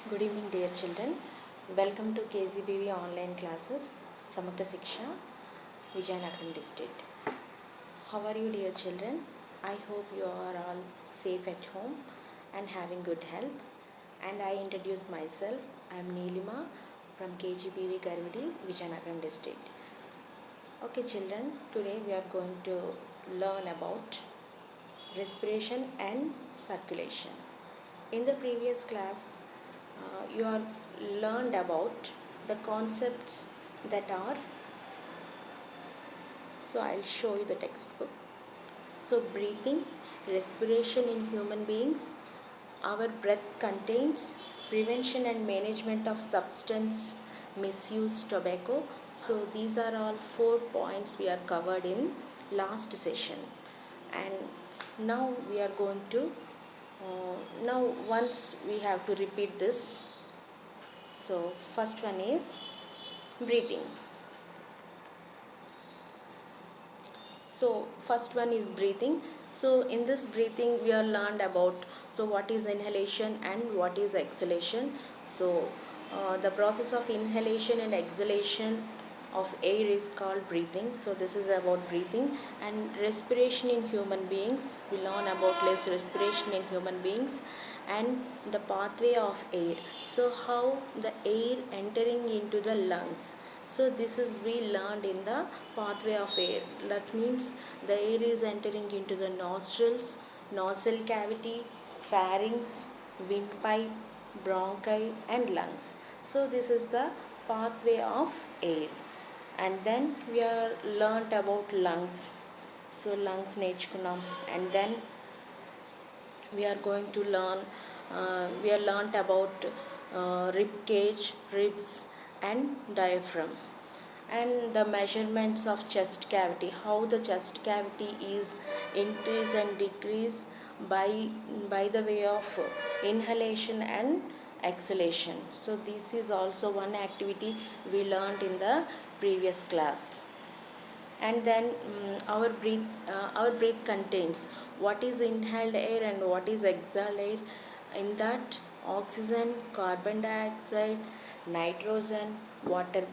Good evening, dear children. Welcome to KZBV online classes, Samagra Siksha, Vijayanagaram district. How are you, dear children? I hope you are all safe at home and having good health. And I introduce myself. I am Neelima from KGBV Garvidi, Vijayanagaram district. Okay, children, today we are going to learn about respiration and circulation. In the previous class, you have learned about the concepts that are, so I'll show you the textbook. So breathing, respiration in human beings, our breath contains, prevention and management of substance misuse, tobacco. So these are all 4 points we are covered in last session, and now we are going to now once we have to repeat this. So first one is breathing. So first one is breathing. So in this breathing we are learned about what is inhalation and what is exhalation. So the process of inhalation and exhalation of air is called breathing. So this is about breathing. And respiration in human beings, we learn about less respiration in human beings and the pathway of air. So how the air entering into the lungs. So this is we learned in the pathway of air. That means the air is entering into the nostrils, nasal cavity, pharynx, windpipe, bronchi and lungs. So this is the pathway of air. And then we are learnt about lungs. So lungs నేర్చుకున్నాం. And then we are going to learn, we are learnt about rib cage, ribs and diaphragm, and the measurements of chest cavity, how the chest cavity is increase and decrease by the way of inhalation and exhalation. So this is also one activity we learned in the previous class. And then our breath contains what is inhaled air and what is exhaled air. In that, oxygen, carbon dioxide, nitrogen, water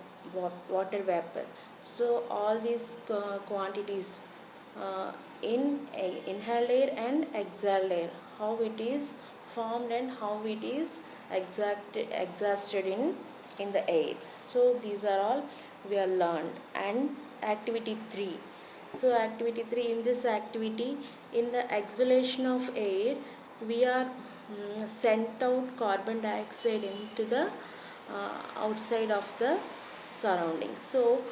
vapor. So all these quantities in inhaled air and exhaled air, how it is formed and how it is exhausted in the air. So these are all we are learned. And activity 3. So activity 3, in this activity, in the exhalation of air, we are sent out carbon dioxide into the outside of the surroundings. So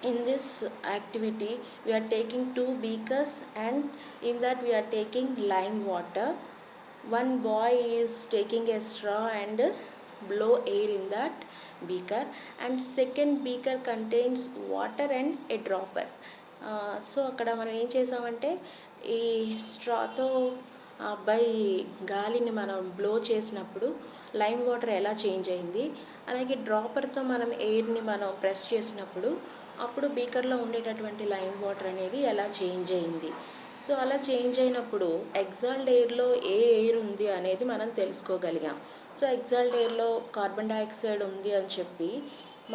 in this activity we are taking 2 beakers, and in that we are taking lime water. One boy is taking a straw and blow air in that beaker, and second beaker contains water and a dropper. So అక్కడ మనం ఏం చేసామంటే ఈ స్ట్రాతో ఆ అబ్బాయి గాలిని మనం blow చేసినప్పుడు లైమ్ వాటర్ ఎలా చేంజ్ అయింది, అలాగే డ్రాపర్తో మనం ఎయిర్ని మనం ప్రెస్ చేసినప్పుడు అప్పుడు బీకర్లో ఉండేటటువంటి లైమ్ వాటర్ అనేది ఎలా చేంజ్ అయింది. సో అలా చేంజ్ అయినప్పుడు ఎగ్జాల్డ్ ఎయిర్లో ఏ ఎయిర్ ఉంది అనేది మనం తెలుసుకోగలిగాం. సో ఎగ్జాల్డ్ ఎయిర్లో కార్బన్ డైఆక్సైడ్ ఉంది అని చెప్పి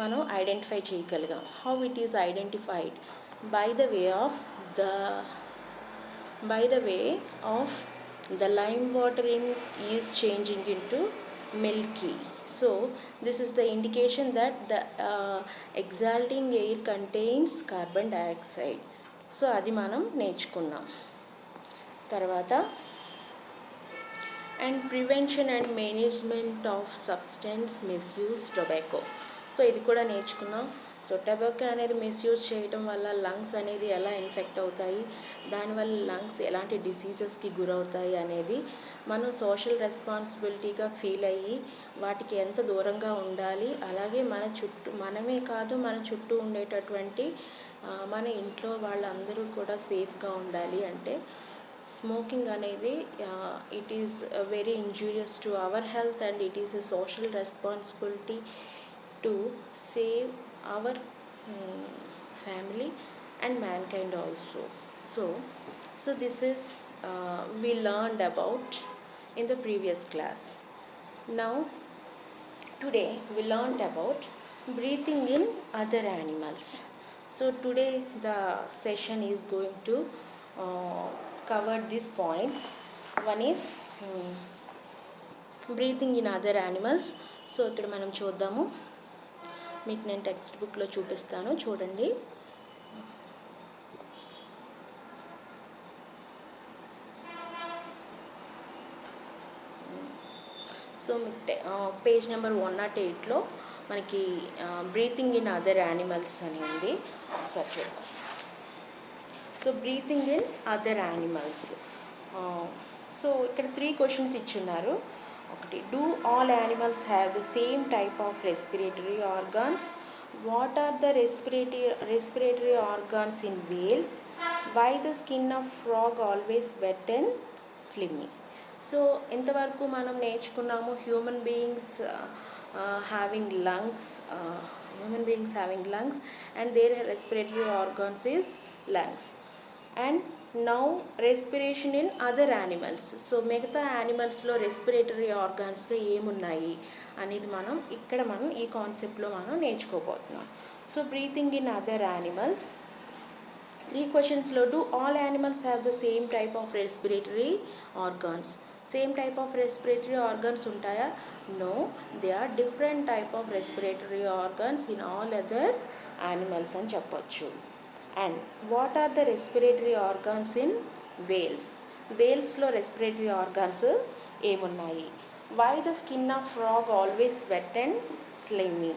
మనం ఐడెంటిఫై చేయగలిగాం. How it is identified? By the way of the lime water is changing into milky. So this is the indication that the exhaling air contains carbon dioxide. So అది మనం నేర్చుకున్నాం. తర్వాత and prevention and management of substance misuse, tobacco. So ఇది కూడా నేర్చుకున్నాం. So tobacco అనేది misuse చేయడం వల్ల లంగ్స్ అనేది ఎలా ఇన్ఫెక్ట్ అవుతాయి, దానివల్ల లంగ్స్ ఎలాంటి డిసీజెస్కి గురవుతాయి అనేది మనం సోషల్ రెస్పాన్సిబిలిటీగా ఫీల్ అయ్యి వాటికి ఎంత దూరంగా ఉండాలి. అలాగే మన చుట్టూ మనమే కాదు, మన చుట్టూ ఉండేటటువంటి మన ఇంట్లో వాళ్ళందరూ కూడా సేఫ్గా ఉండాలి. అంటే స్మోకింగ్ అనేది it is very injurious to our health, and it is a social responsibility to save hour family and mankind also. So this is we learned about in the previous class. Now today we learned about breathing in other animals. So today the session is going to cover these points. One is breathing in other animals. So ఇక్కడ మనం చూద్దాము. మీకు నేను text బుక్లో చూపిస్తాను, చూడండి. So మీకు page number 108లో మనకి బ్రీతింగ్ ఇన్ అదర్ యానిమల్స్ అని ఉంది. ఒకసారి చూద్దాం. So breathing in other animals. So ఇక్కడ 3 క్వశ్చన్స్ ఇచ్చున్నారు. ఒకటి, do all animals have the same type of respiratory organs? What are the respiratory organs in whales? Why the skin of frog always wet and slimy? So ఇంతవరకు మనం నేర్చుకున్నాము human beings having lungs and their respiratory organs is lungs. And now respiration in other animals. So మిగతా యానిమల్స్లో respiratory ఆర్గాన్స్గా ఏమున్నాయి అనేది మనం ఈ కాన్సెప్ట్లో మనం నేర్చుకోబోతున్నాం. So breathing in other animals, 3 క్వశ్చన్స్లో do all animals have the same type of respiratory organs? Same type of respiratory organs ఉంటాయా? No, they are different type of respiratory organs in all other animals అని చెప్పొచ్చు. And what are the respiratory organs in whales? వేల్స్లో respiratory organs ఏమున్నాయి? Why the skin of frog always wet and slimy?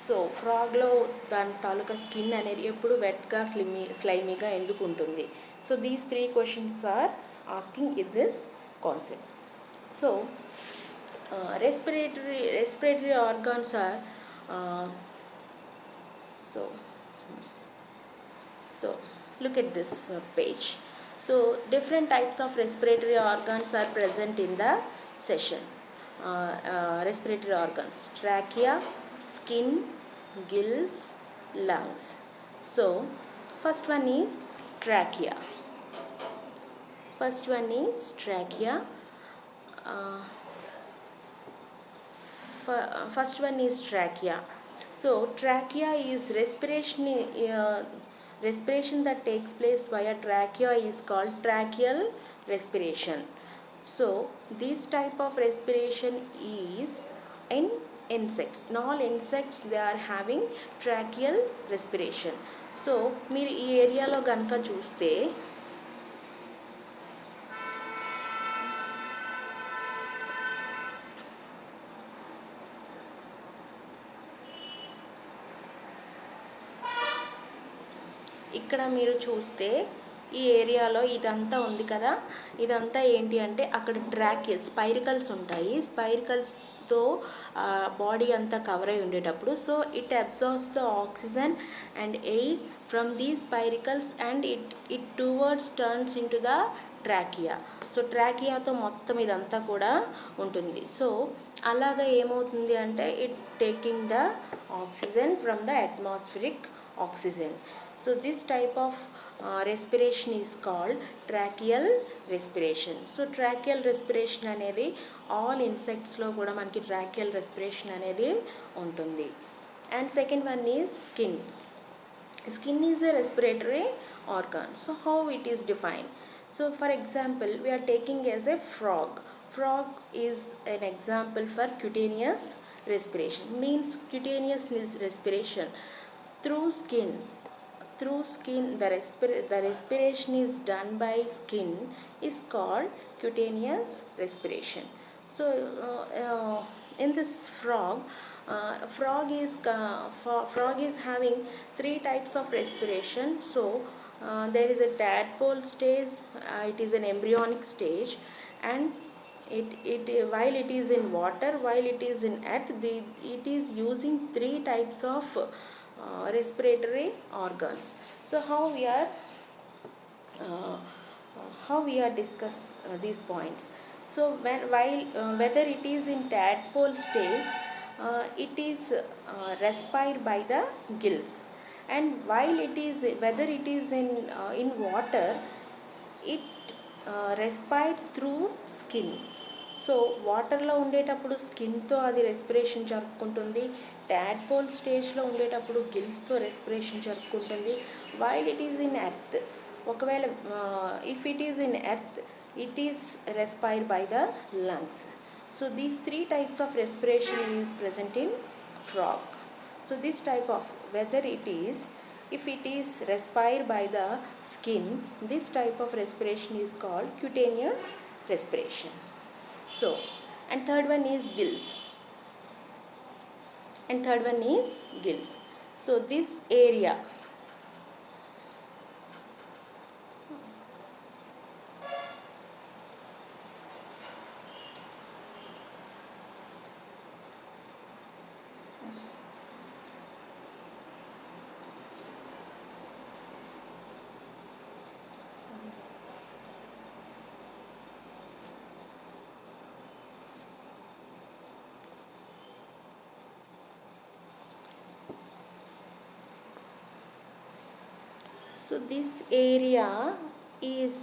So ఫ్రాగ్లో దాని తాలూకా skin అనేది ఎప్పుడు వెట్గా స్లైమీగా ఎందుకు ఉంటుంది? So these 3 questions are asking in this concept. So respiratory organs are so look at this page. So different types of respiratory organs are present in the session. Respiratory organs: trachea, skin, gills, lungs. So first one is trachea. First one is trachea. First one is trachea. So trachea is respiration that takes place via trachea is called tracheal respiration. So this type of respiration is in insects. In all insects they are having tracheal respiration. So మీరు ఈ ఏరియాలో కనుక చూస్తే ఇక్కడ మీరు చూస్తే ఈ ఏరియాలో ఇదంతా ఉంది కదా, ఇదంతా ఏంటి అంటే అక్కడ స్పైరికల్స్ ఉంటాయి. స్పైరికల్స్తో బాడీ అంతా కవర్ అయి ఉండేటప్పుడు so it absorbs the oxygen and air from these spiracles and it towards turns into the trachea. So ట్రాకియాతో మొత్తం ఇదంతా కూడా ఉంటుంది. సో అలాగా ఏమవుతుంది అంటే it taking the oxygen from the atmospheric oxygen. So this type of respiration is called tracheal respiration. So tracheal respiration అనేది all insectsలో కూడా మనకి tracheal respiration అనేది ఉంటుంది. And second one is skin. Skin is a respiratory organ. So how it is defined? So for example, we are taking as a frog. Frog is an example for cutaneous respiration. Means cutaneous respiration through skin. The respiration is done by skin is called cutaneous respiration. So in this frog is having 3 types of respiration. So there is a tadpole stage, it is an embryonic stage, and while it is in water, while it is in earth, it is using 3 types of respiratory organs. So how we are discuss these points. So whether it is in tadpole stage, it is respired by the gills, and whether it is in water, it respired through skin. So వాటర్లో ఉండేటప్పుడు స్కిన్తో అది respiration జరుపుకుంటుంది. Tadpole స్టేజ్లో ఉండేటప్పుడు గిల్స్తో respiration జరుపుకుంటుంది. While it is in earth, ఒకవేళ if it is in earth it is respired by the lungs. So these three types of respiration is present in frog. So this type of, whether it is, if it is respired by the skin, this type of respiration is called cutaneous respiration. So, and third one is gills. And third one is gills. So this area, so this area is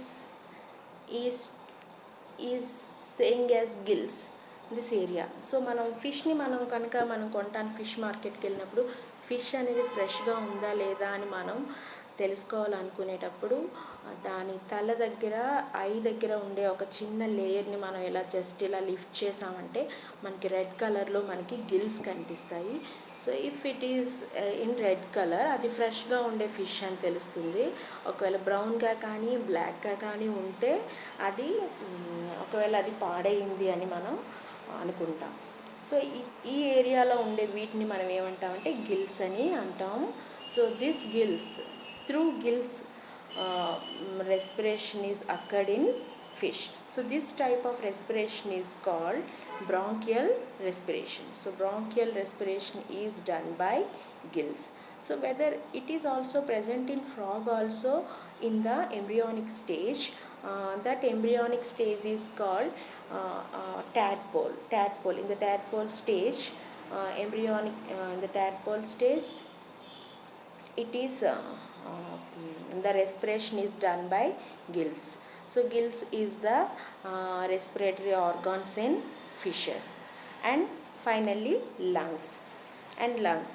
is is saying as gills, this area. So మనం ఫిష్ని మనం కొనటానికి fish మార్కెట్కి వెళ్ళినప్పుడు fish అనేది ఫ్రెష్గా ఉందా లేదా అని మనం తెలుసుకోవాలనుకునేటప్పుడు దాని తల దగ్గర, ఐ దగ్గర ఉండే ఒక చిన్న లేయర్ని మనం ఇలా జస్ట్ ఇలా లిఫ్ట్ చేసామంటే మనకి రెడ్ కలర్లో మనకి గిల్స్ కనిపిస్తాయి. So if it is in red colour, అది ఫ్రెష్గా ఉండే ఫిష్ అని తెలుస్తుంది. ఒకవేళ బ్రౌన్గా కానీ బ్లాక్గా కానీ ఉంటే అది ఒకవేళ అది పాడైంది అని మనం అనుకుంటాం. సో ఈ ఏరియాలో ఉండే వీటిని మనం ఏమంటామంటే గిల్స్ అని అంటాం. So this gills, through gills respiration is occurred in fish. So this type of respiration is called bronchial respiration. So bronchial respiration is done by gills. So whether it is also present in frog also in the embryonic stage, that embryonic stage is called tadpole. In the tadpole stage, embryonic in the tadpole stage, it is the respiration is done by gills. So gills is the respiratory organs in fishes. And finally lungs. And lungs,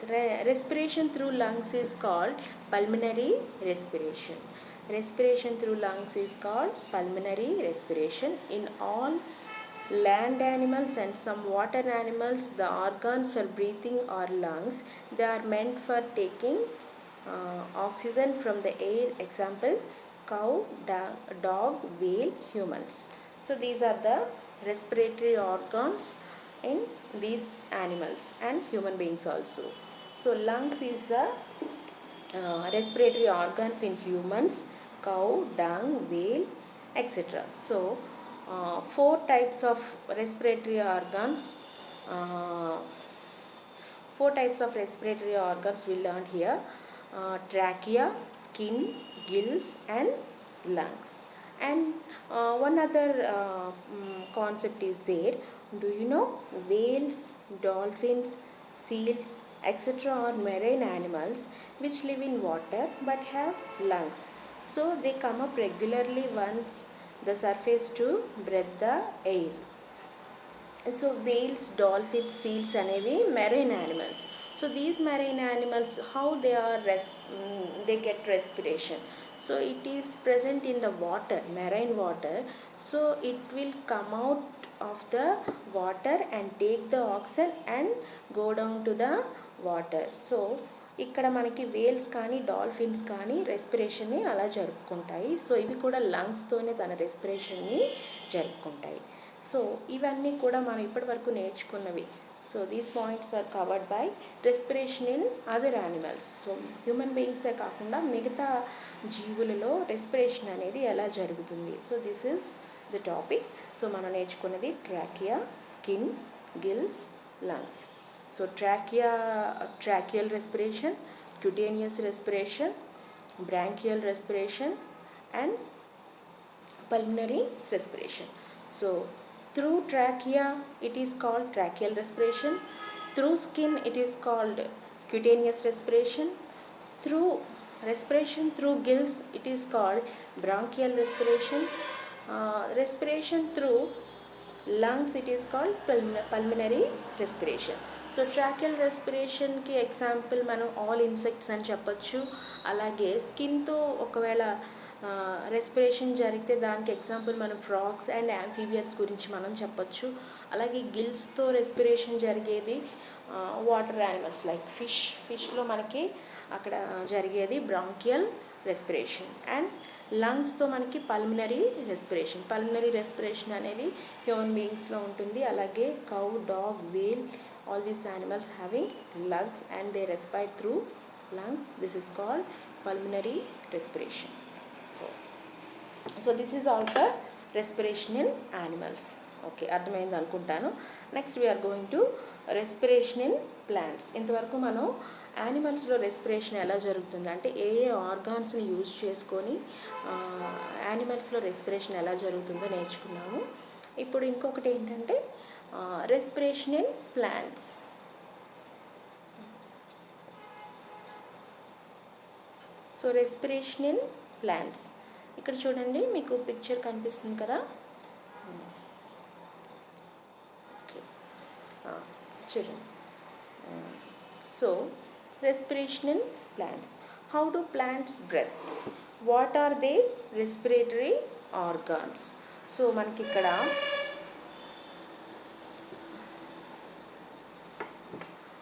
respiration through lungs is called pulmonary respiration. Respiration through lungs is called pulmonary respiration. In all land animals and some water animals, the organs for breathing are lungs. They are meant for taking oxygen from the air. Example, cow, dog, whale, humans. So these are the respiratory organs in these animals and human beings also. So lungs is the respiratory organs in humans, cow, dung, whale, etc. So four types of respiratory organs, we learned here. Trachea, skin, gills and lungs. And one other concept is there. Do you know whales, dolphins, seals, etc. are marine animals which live in water but have lungs. So they come up regularly once the surface to breathe the air. So whales, dolphins, seals అనేవి marine animals. So these marine animals, how they are they get respiration. So it is present in the water, marine water. So it will come out of the water and take the oxygen and go down to the water. So ఇక్కడ మనకి Wales కానీ dolphins కానీ రెస్పిరేషన్ని అలా జరుపుకుంటాయి. So ఇవి కూడా లంగ్స్తోనే తన రెస్పిరేషన్ని జరుపుకుంటాయి. So ఇవన్నీ కూడా మనం ఇప్పటివరకు నేర్చుకున్నవి. So these points are covered by respiration in other animals. So human బీయింగ్సే కాకుండా మిగతా జీవులలో రెస్పిరేషన్ అనేది ఎలా జరుగుతుంది. So this is the topic. So మనం నేర్చుకున్నది trachea, skin, gills, lungs. So tracheal respiration, cutaneous respiration, branchial respiration and pulmonary respiration. So through trachea it is called tracheal respiration, through skin it is called cutaneous respiration, through respiration through gills it is called bronchial respiration, respiration through lungs it is called pulmonary respiration. So tracheal రెస్పిరేషన్కి example మనం all insects అని చెప్పొచ్చు. అలాగే స్కిన్తో ఒకవేళ respiration జరిగితే దానికి example మనం frogs and amphibians గురించి మనం చెప్పొచ్చు. అలాగే గిల్స్తో రెస్పిరేషన్ జరిగేది వాటర్ యానిమల్స్ లైక్ ఫిష్లో మనకి అక్కడ జరిగేది బ్రాంకియల్ రెస్పిరేషన్. అండ్ లంగ్స్తో మనకి పల్మినరీ రెస్పిరేషన్ అనేది హ్యూమన్ బీయింగ్స్లో ఉంటుంది. అలాగే cow, dog, whale, all these animals having lungs and they respire through lungs. This is called pulmonary respiration. So this is also respiration in animals. Okay, అర్థమైంది అనుకుంటాను. Next we are going to respiration in plants. ఇంతవరకు మనం యానిమల్స్లో respiration ఎలా జరుగుతుంది అంటే ఏ ఆర్గాన్స్ని use చేసుకొని యానిమల్స్లో respiration ఎలా జరుగుతుందో నేర్చుకున్నాము. ఇప్పుడు ఇంకొకటి ఏంటంటే respiration in plants. So respiration in plants ఇక్కడ చూడండి, మీకు పిక్చర్ కనిపిస్తుంది కదా. ఓకే, చూడండి. So respiration in plants. How do plants breathe? What are they respiratory organs? So మనకి ఇక్కడ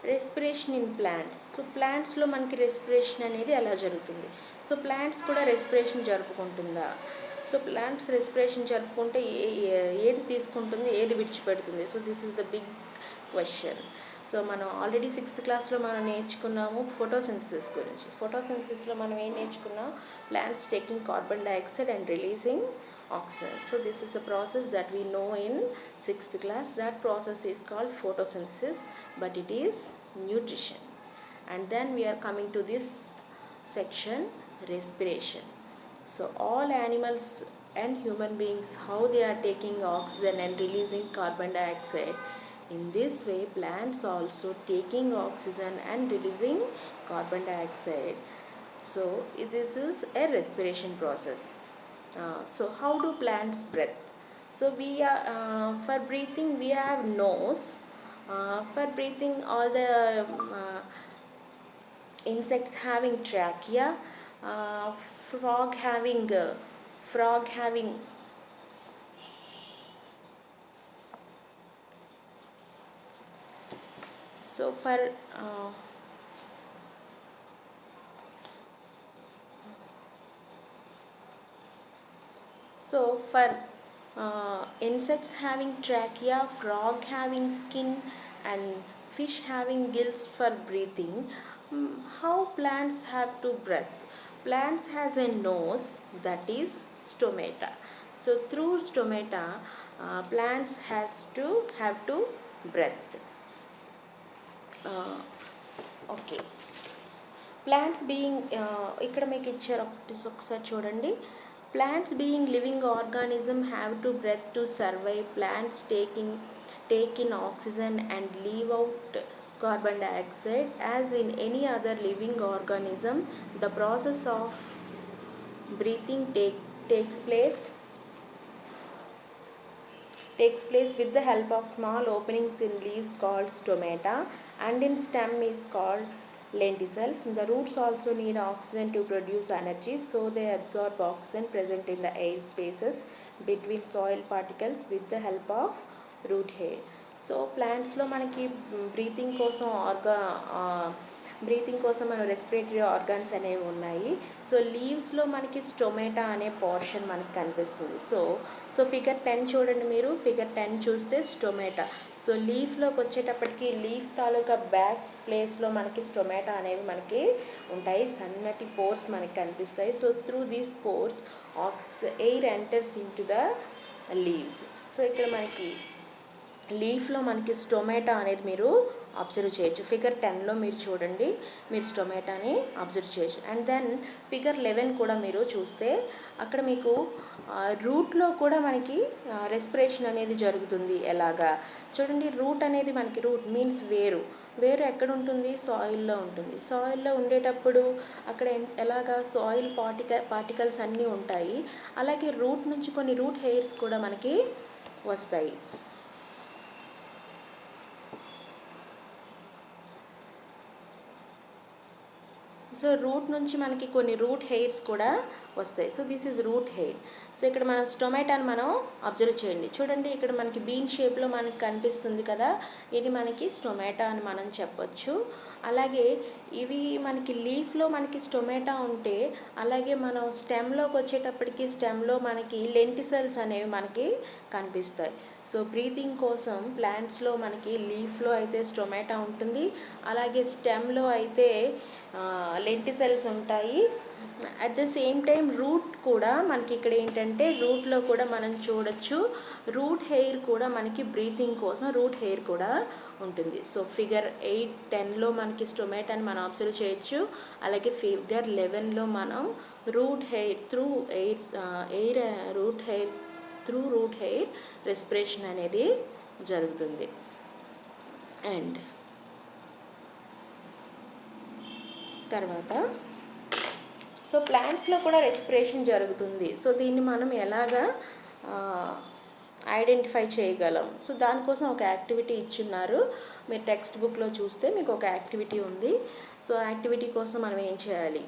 రెస్పిరేషన్ ఇన్ ప్లాంట్స్. సో ప్లాంట్స్లో మనకి రెస్పిరేషన్ అనేది ఎలా జరుగుతుంది? సో ప్లాంట్స్ కూడా రెస్పిరేషన్ జరుపుకుంటుందా? సో ప్లాంట్స్ రెస్పిరేషన్ జరుపుకుంటే ఏది తీసుకుంటుంది, ఏది విడిచిపెడుతుంది? So this is the big question. So మనం ఆల్రెడీ 6th క్లాస్లో మనం నేర్చుకున్నాము ఫోటోసింథసిస్ గురించి. ఫోటోసింథసిస్లో మనం ఏం నేర్చుకున్నాం? Plants taking carbon dioxide and releasing oxygen. So this is the process that we know in 6th class. That process is called photosynthesis, but it is nutrition. And then we are coming to this section, respiration. So all animals and human beings, how they are taking oxygen and releasing carbon dioxide. In this way plants also taking oxygen and releasing carbon dioxide. So this is a respiration process. So how do plants breathe? So we are for breathing we have nose. For breathing all the insects having trachea, frog having so for insects having trachea, frog having skin and fish having gills for breathing. How plants have to breathe? Plants has a nose, that is stomata. So through stomata plants have to breathe. Okay, plants being ikkada meeku icharu ఒకసారి చూడండి. Plants being living organism have to breathe to survive. Plants take in oxygen and leave out carbon dioxide. As in any other living organism, the process of breathing takes place with the help of small openings in leaves called stomata, and in stem is called lenticels. The roots also need oxygen to produce energy, so they absorb oxygen present in the air spaces between soil particles with the help of root hair. So plants lo manaki breathing కోసం మన respiratory organs అనేవి ఉన్నాయి. So లీవ్స్లో మనకి stomata అనే portion మనకి కనిపిస్తుంది. So figure 10 చూడండి, మీరు ఫిగర్ 10 చూస్తే స్టొమాటా. సో లీఫ్లోకి వచ్చేటప్పటికి లీఫ్ తాలూకా బ్యాక్ ప్లేస్లో మనకి స్టొమాటా అనేవి మనకి ఉంటాయి, సన్నటి పోర్స్ మనకి కనిపిస్తాయి. So through these pores air enters in to the leaves. So ఇక్కడ మనకి లీఫ్లో మనకి స్టొమాటా అనేది మీరు అబ్జర్వ్ చేయొచ్చు. ఫిగర్ 10లో మీరు చూడండి, మీరు స్టొమాటాని అబ్జర్వ్ చేయొచ్చు. అండ్ దెన్ ఫిగర్ 11 కూడా మీరు చూస్తే అక్కడ మీకు రూట్లో కూడా మనకి రెస్పిరేషన్ అనేది జరుగుతుంది. ఎలాగా చూడండి, రూట్ అనేది మనకి రూట్ మీన్స్ వేరు ఎక్కడ ఉంటుంది? సాయిల్లో ఉంటుంది. సాయిల్లో ఉండేటప్పుడు అక్కడ ఎలాగా సాయిల్ పార్టికల్స్ అన్నీ ఉంటాయి. అలాగే రూట్ నుంచి కొన్ని రూట్ హెయిర్స్ కూడా మనకి వస్తాయి. సో రూట్ నుంచి మనకి కొన్ని రూట్ హెయిర్స్ కూడా వస్తాయి. So this is root hair. So ఇక్కడ మన స్టొమాటోని మనం అబ్జర్వ్ చేయండి. చూడండి ఇక్కడ మనకి బీన్ షేప్లో మనకి కనిపిస్తుంది కదా, ఇది మనకి స్టొమాటో అని మనం చెప్పొచ్చు. అలాగే ఇవి మనకి లీఫ్లో మనకి స్టొమాటో ఉంటే, అలాగే మనం స్టెమ్లోకి వచ్చేటప్పటికి స్టెమ్లో మనకి లెంటిసెల్స్ అనేవి మనకి కనిపిస్తాయి. సో బ్రీతింగ్ కోసం ప్లాంట్స్లో మనకి లీఫ్లో అయితే స్టొమాటో ఉంటుంది, అలాగే స్టెమ్లో అయితే లెంటిసెల్స్ ఉంటాయి. At the same time root కూడా మనకి ఇక్కడ ఏంటంటే రూట్లో కూడా మనం చూడొచ్చు, రూట్ హెయిర్ కూడా మనకి బ్రీతింగ్ కోసం రూట్ హెయిర్ కూడా ఉంటుంది. సో ఫిగర్ 8, 10లో మనకి స్టొమాటోని మనం అబ్జర్వ్ చేయొచ్చు. అలాగే ఫిగర్ 11లో మనం root hair through root hair respiration అనేది జరుగుతుంది. అండ్ తర్వాత సో ప్లాంట్స్లో కూడా రెస్పిరేషన్ జరుగుతుంది. సో దీన్ని మనం ఎలాగా ఐడెంటిఫై చేయగలం? సో దానికోసం ఒక యాక్టివిటీ ఇచ్చున్నారు. మీరు టెక్స్ట్ బుక్లో చూస్తే మీకు ఒక యాక్టివిటీ ఉంది. సో యాక్టివిటీ కోసం మనం ఏం చేయాలి?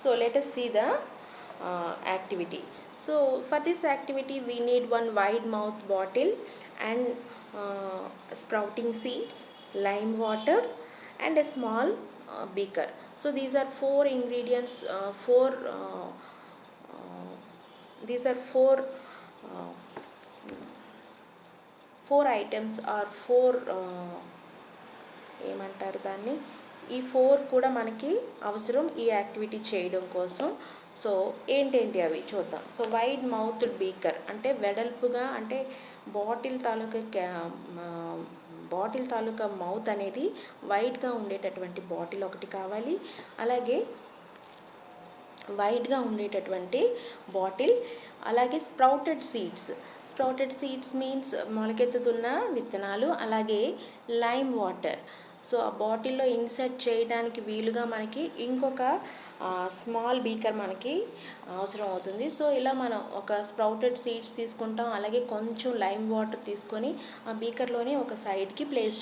So let us see the activity. So for this activity we need one wide mouth bottle and sprouting seeds, lime water and a small beaker. So these are four ingredients, four items or four ఏమంటారు దాన్ని, ఈ 4 కూడా మనకి అవసరం ఈ activity చేయడం కోసం. So ఏంటేంటి అవి చూద్దాం. సో వైడ్ మౌత్డ్ బీకర్ అంటే వెడల్పుగా, అంటే బాటిల్ తాలూకా మౌత్ అనేది వైడ్గా ఉండేటటువంటి బాటిల్ ఒకటి కావాలి. అలాగే వైడ్గా ఉండేటటువంటి బాటిల్, అలాగే స్ప్రౌటెడ్ సీడ్స్ మీన్స్ మొలకెత్తుతున్న విత్తనాలు, అలాగే లైమ్ వాటర్. సో ఆ బాటిల్లో ఇన్సర్ట్ చేయడానికి వీలుగా మనకి ఇంకొక స్మాల్ బీకర్ మనకి అవసరం అవుతుంది. సో ఇలా మనం ఒక స్ప్రౌటెడ్ సీడ్స్ తీసుకుంటాం, అలాగే కొంచెం లైమ్ వాటర్ తీసుకొని ఆ బీకర్లోనే ఒక సైడ్కి ప్లేస్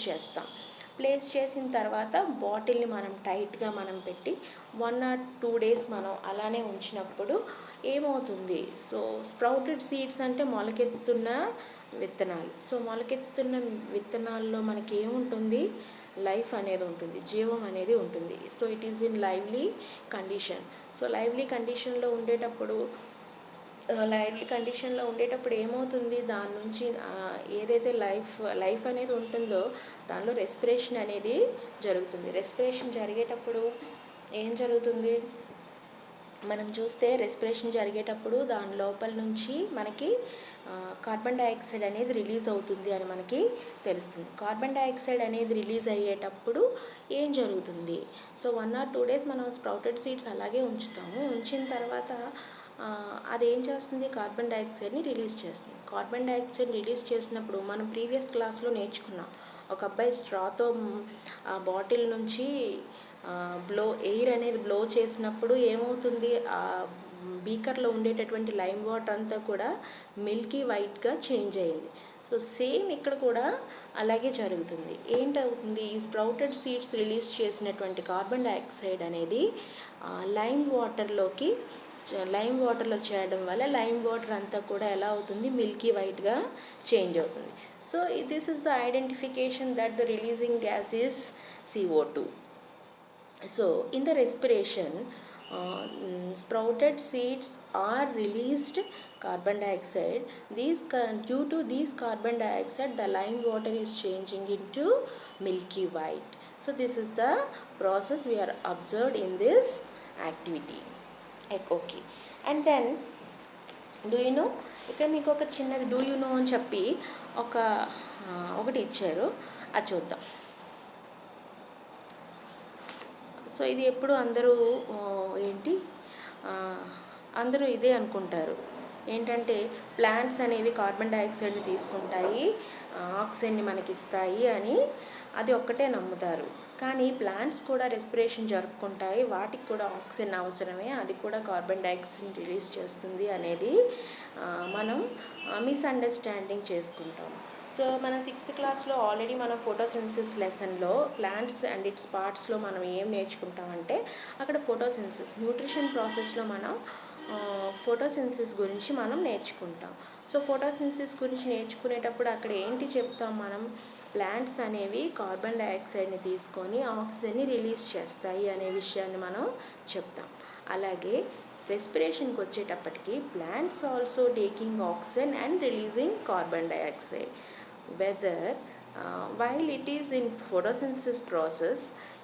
చేసిన తర్వాత బాటిల్ని మనం టైట్గా మనం పెట్టి 1 or 2 days మనం అలానే ఉంచినప్పుడు ఏమవుతుంది? సో స్ప్రౌటెడ్ సీడ్స్ అంటే మొలకెత్తుతున్న విత్తనాలు. సో మొలకెత్తుతున్న విత్తనాల్లో మనకి ఏముంటుంది? లైఫ్ అనేది ఉంటుంది, జీవం అనేది ఉంటుంది. So it is in lively condition. So lively కండిషన్లో ఉండేటప్పుడు ఏమవుతుంది? దాని నుంచి ఏదైతే లైఫ్ అనేది ఉంటుందో దానిలో రెస్పిరేషన్ అనేది జరుగుతుంది. రెస్పిరేషన్ జరిగేటప్పుడు ఏం జరుగుతుంది? మనం చూస్తే రెస్పిరేషన్ జరిగేటప్పుడు దాని లోపల నుంచి మనకి కార్బన్ డైఆక్సైడ్ అనేది రిలీజ్ అవుతుంది అని మనకి తెలుస్తుంది. కార్బన్ డైఆక్సైడ్ అనేది రిలీజ్ అయ్యేటప్పుడు ఏం జరుగుతుంది? సో 1 or 2 days మనం స్ప్రౌటెడ్ సీడ్స్ అలాగే ఉంచుతాము. ఉంచిన తర్వాత అదేం చేస్తుంది? కార్బన్ డైఆక్సైడ్ని రిలీజ్ చేస్తుంది. కార్బన్ డైఆక్సైడ్ రిలీజ్ చేసినప్పుడు మనం ప్రీవియస్ క్లాస్లో నేర్చుకున్నాం. ఒక అబ్బాయి స్ట్రాతో ఆ బాటిల్ నుంచి ఎయిర్ అనేది బ్లో చేసినప్పుడు ఏమవుతుంది? ఆ బీకర్లో ఉండేటటువంటి లైమ్ వాటర్ అంతా కూడా మిల్కీ వైట్గా చేంజ్ అయ్యింది. సో సేమ్ ఇక్కడ కూడా అలాగే జరుగుతుంది. ఏంటవుతుంది? ఈ స్ప్రౌటెడ్ సీడ్స్ రిలీజ్ చేసినటువంటి కార్బన్ డైఆక్సైడ్ అనేది లైమ్ వాటర్లో చేయడం వల్ల లైమ్ వాటర్ అంతా కూడా ఎలా అవుతుంది? మిల్కీ వైట్గా చేంజ్ అవుతుంది. So this is the identification that the releasing gas is CO2. So in the respiration, sprouted seeds are released carbon dioxide. Due to these carbon dioxide, the lime water is changing into milky white. So this is the process we are observed in this activity. Okay, and then do you know, ఇక్కడ మీకు ఒక చిన్నది do you know అని చెప్పి ఒకటి ఇచ్చారు, అది చూద్దాం. సో ఇది ఎప్పుడు అందరూ ఇదే అనుకుంటారు, ఏంటంటే ప్లాంట్స్ అనేవి కార్బన్ డైఆక్సైడ్ని తీసుకుంటాయి, ఆక్సిజన్ని మనకి ఇస్తాయి అని అది ఒక్కటే నమ్ముతారు. కానీ ప్లాంట్స్ కూడా రెస్పిరేషన్ జరుపుకుంటాయి, వాటికి కూడా ఆక్సిజన్ అవసరమే, అది కూడా కార్బన్ డైఆక్సైడ్ రిలీజ్ చేస్తుంది అనేది మనం మిస్అండర్స్టాండింగ్ చేసుకుంటాం. సో మన 6th క్లాస్లో ఆల్రెడీ మనం ఫోటోసింథసిస్ లెసన్లో ప్లాంట్స్ అండ్ ఇట్స్ పార్ట్స్లో మనం ఏం నేర్చుకుంటామంటే అక్కడ ఫోటోసింథసిస్ న్యూట్రిషన్ ప్రాసెస్లో మనం ఫోటోసింథసిస్ గురించి మనం నేర్చుకుంటాం. సో ఫోటోసింథసిస్ గురించి నేర్చుకునేటప్పుడు అక్కడ ఏంటి చెప్తాం మనం, ప్లాంట్స్ అనేవి కార్బన్ డైఆక్సైడ్ని తీసుకొని ఆక్సిజన్ని రిలీజ్ చేస్తాయి అనే విషయాన్ని మనం చెప్తాం. అలాగే రెస్పిరేషన్కి వచ్చేటప్పటికి plants also taking oxygen and releasing carbon dioxide. whether while it is in photosynthesis process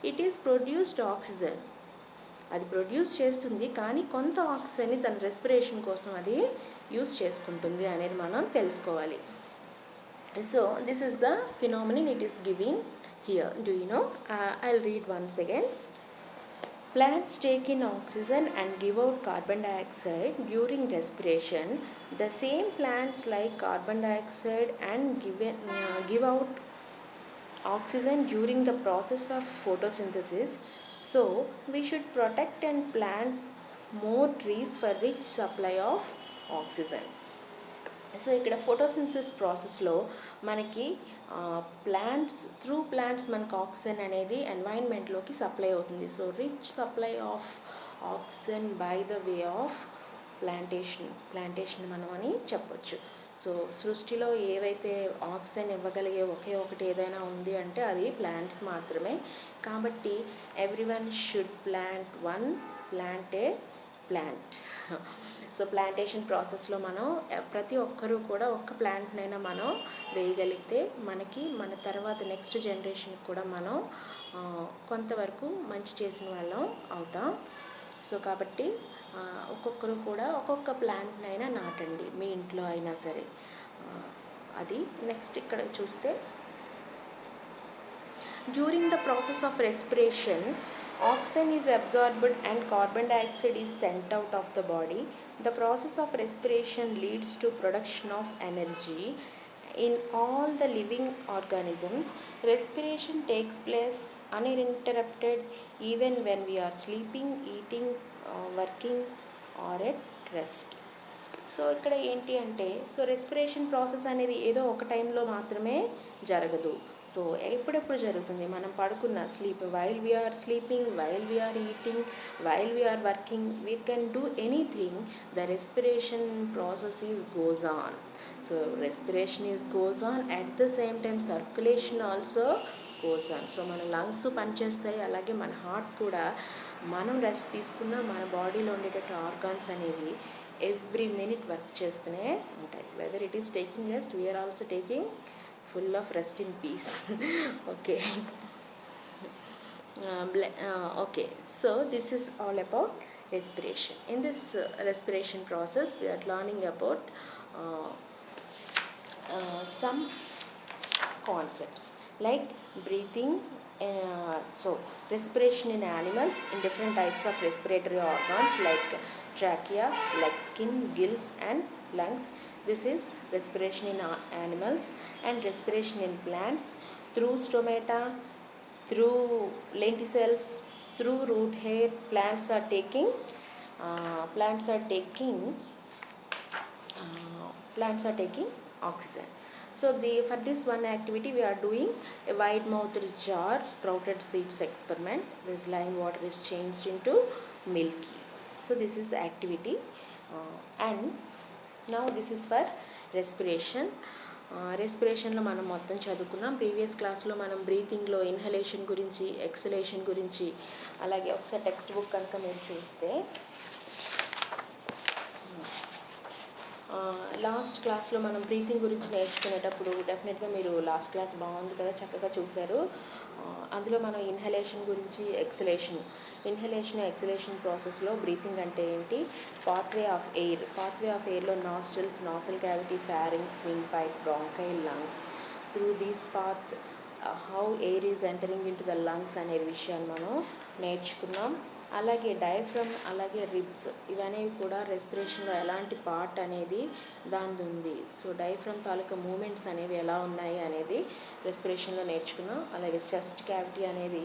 it is produced oxygen, అది ప్రొడ్యూస్ చేస్తుంది కానీ కొంత ఆక్సిజన్ని తన రెస్పిరేషన్ కోసం అది యూస్ చేసుకుంటుంది అనేది మనం తెలుసుకోవాలి. So this is the phenomenon it is giving here. Do you know? I'll read once again. Plants take in oxygen and give out carbon dioxide during respiration. The same plants like carbon dioxide and give out oxygen during the process of photosynthesis. So, we should protect and plant more trees for rich supply of oxygen. So ఇక్కడ photosynthesis ప్రాసెస్లో మనకి plants మనకు oxygen అనేది ఎన్వైరన్మెంట్లోకి supply అవుతుంది. So rich supply of oxygen by the way of plantation మనం అని చెప్పొచ్చు. So సృష్టిలో ఏవైతే ఆక్సిజన్ ఇవ్వగలిగే ఒకే ఒకటి ఏదైనా ఉంది అంటే అది ప్లాంట్స్ మాత్రమే. కాబట్టి everyone should plant A plant. So plantation ప్రాసెస్లో మనం ప్రతి ఒక్కరూ కూడా ఒక్క ప్లాంట్నైనా మనం వేయగలిగితే మనకి మన తర్వాత నెక్స్ట్ జనరేషన్కి కూడా మనం కొంతవరకు మంచి చేసిన వాళ్ళం అవుతాం. సో కాబట్టి ఒక్కొక్కరు కూడా ఒక్కొక్క ప్లాంట్నైనా నాటండి మీ ఇంట్లో అయినా సరే. అది నెక్స్ట్ ఇక్కడ చూస్తే during the process of respiration oxygen is absorbed and carbon dioxide is sent out of the body. The process of respiration leads to production of energy in all the living organisms. Respiration takes place uninterrupted even when we are sleeping, eating, working or at rest. So ఇక్కడ ఏంటి అంటే so respiration process అనేది ఏదో ఒక టైంలో మాత్రమే జరగదు. So ఎప్పుడెప్పుడు జరుగుతుంది? మనం పడుకున్న while we are sleeping, while we are eating, while we are working, we can do anything. The respiration process is goes on. So respiration is goes on, at the same time circulation also goes on. So మన lungs పనిచేస్తాయి, అలాగే మన heart కూడా. మనం rest తీసుకున్న మన బాడీలో ఉండేటటువంటి ఆర్గాన్స్ అనేవి ఎవ్రీ మినిట్ వర్క్ చేస్తూనే ఉంటాయి. Whether it is taking rest, we are also taking full of rest in peace. Okay. Okay, so this is all about respiration. In this respiration process we are learning about some concepts like breathing. So respiration in animals, in different types of respiratory organs like trachea, like skin, gills and lungs. This is respiration in animals. And respiration in plants through stomata, through lenticels, through root hair. Plants are taking oxygen. So for this one activity we are doing a wide mouthed jar sprouted seeds experiment. This lime water is changed into milky. So this is the activity and now this is for respiration. రెస్పిరేషన్లో మనం మొత్తం చదువుకున్నాం. Previous క్లాస్లో మనం బ్రీతింగ్లో inhalation గురించి, exhalation గురించి, అలాగే ఒకసారి text book కనుక మీరు చూస్తే లాస్ట్ క్లాస్లో మనం బ్రీతింగ్ గురించి నేర్చుకునేటప్పుడు డెఫినెట్గా మీరు లాస్ట్ క్లాస్ బాగుంది కదా, చక్కగా చూశారు. అందులో మనం ఇన్హలేషన్ గురించి, ఇన్హలేషన్ ఎక్సలేషన్ ప్రాసెస్లో బ్రీతింగ్ అంటే ఏంటి, పాత్వే ఆఫ్ ఎయిర్లో nostrils, nasal cavity, pharynx, wind pipe, bronchial, lungs. Through these path how air is entering into the lungs అనే విషయాన్ని మనం నేర్చుకున్నాం. అలాగే డయాఫ్రమ్, అలాగే రిబ్స్, ఇవనేవి కూడా రెస్పిరేషన్లో ఎలాంటి పార్ట్ అనేది దాని ఉంది. సో డయాఫ్రమ్ తాలూకా మూమెంట్స్ అనేవి ఎలా ఉన్నాయి అనేది రెస్పిరేషన్లో నేర్చుకున్నాం. అలాగే చెస్ట్ క్యావిటీ అనేది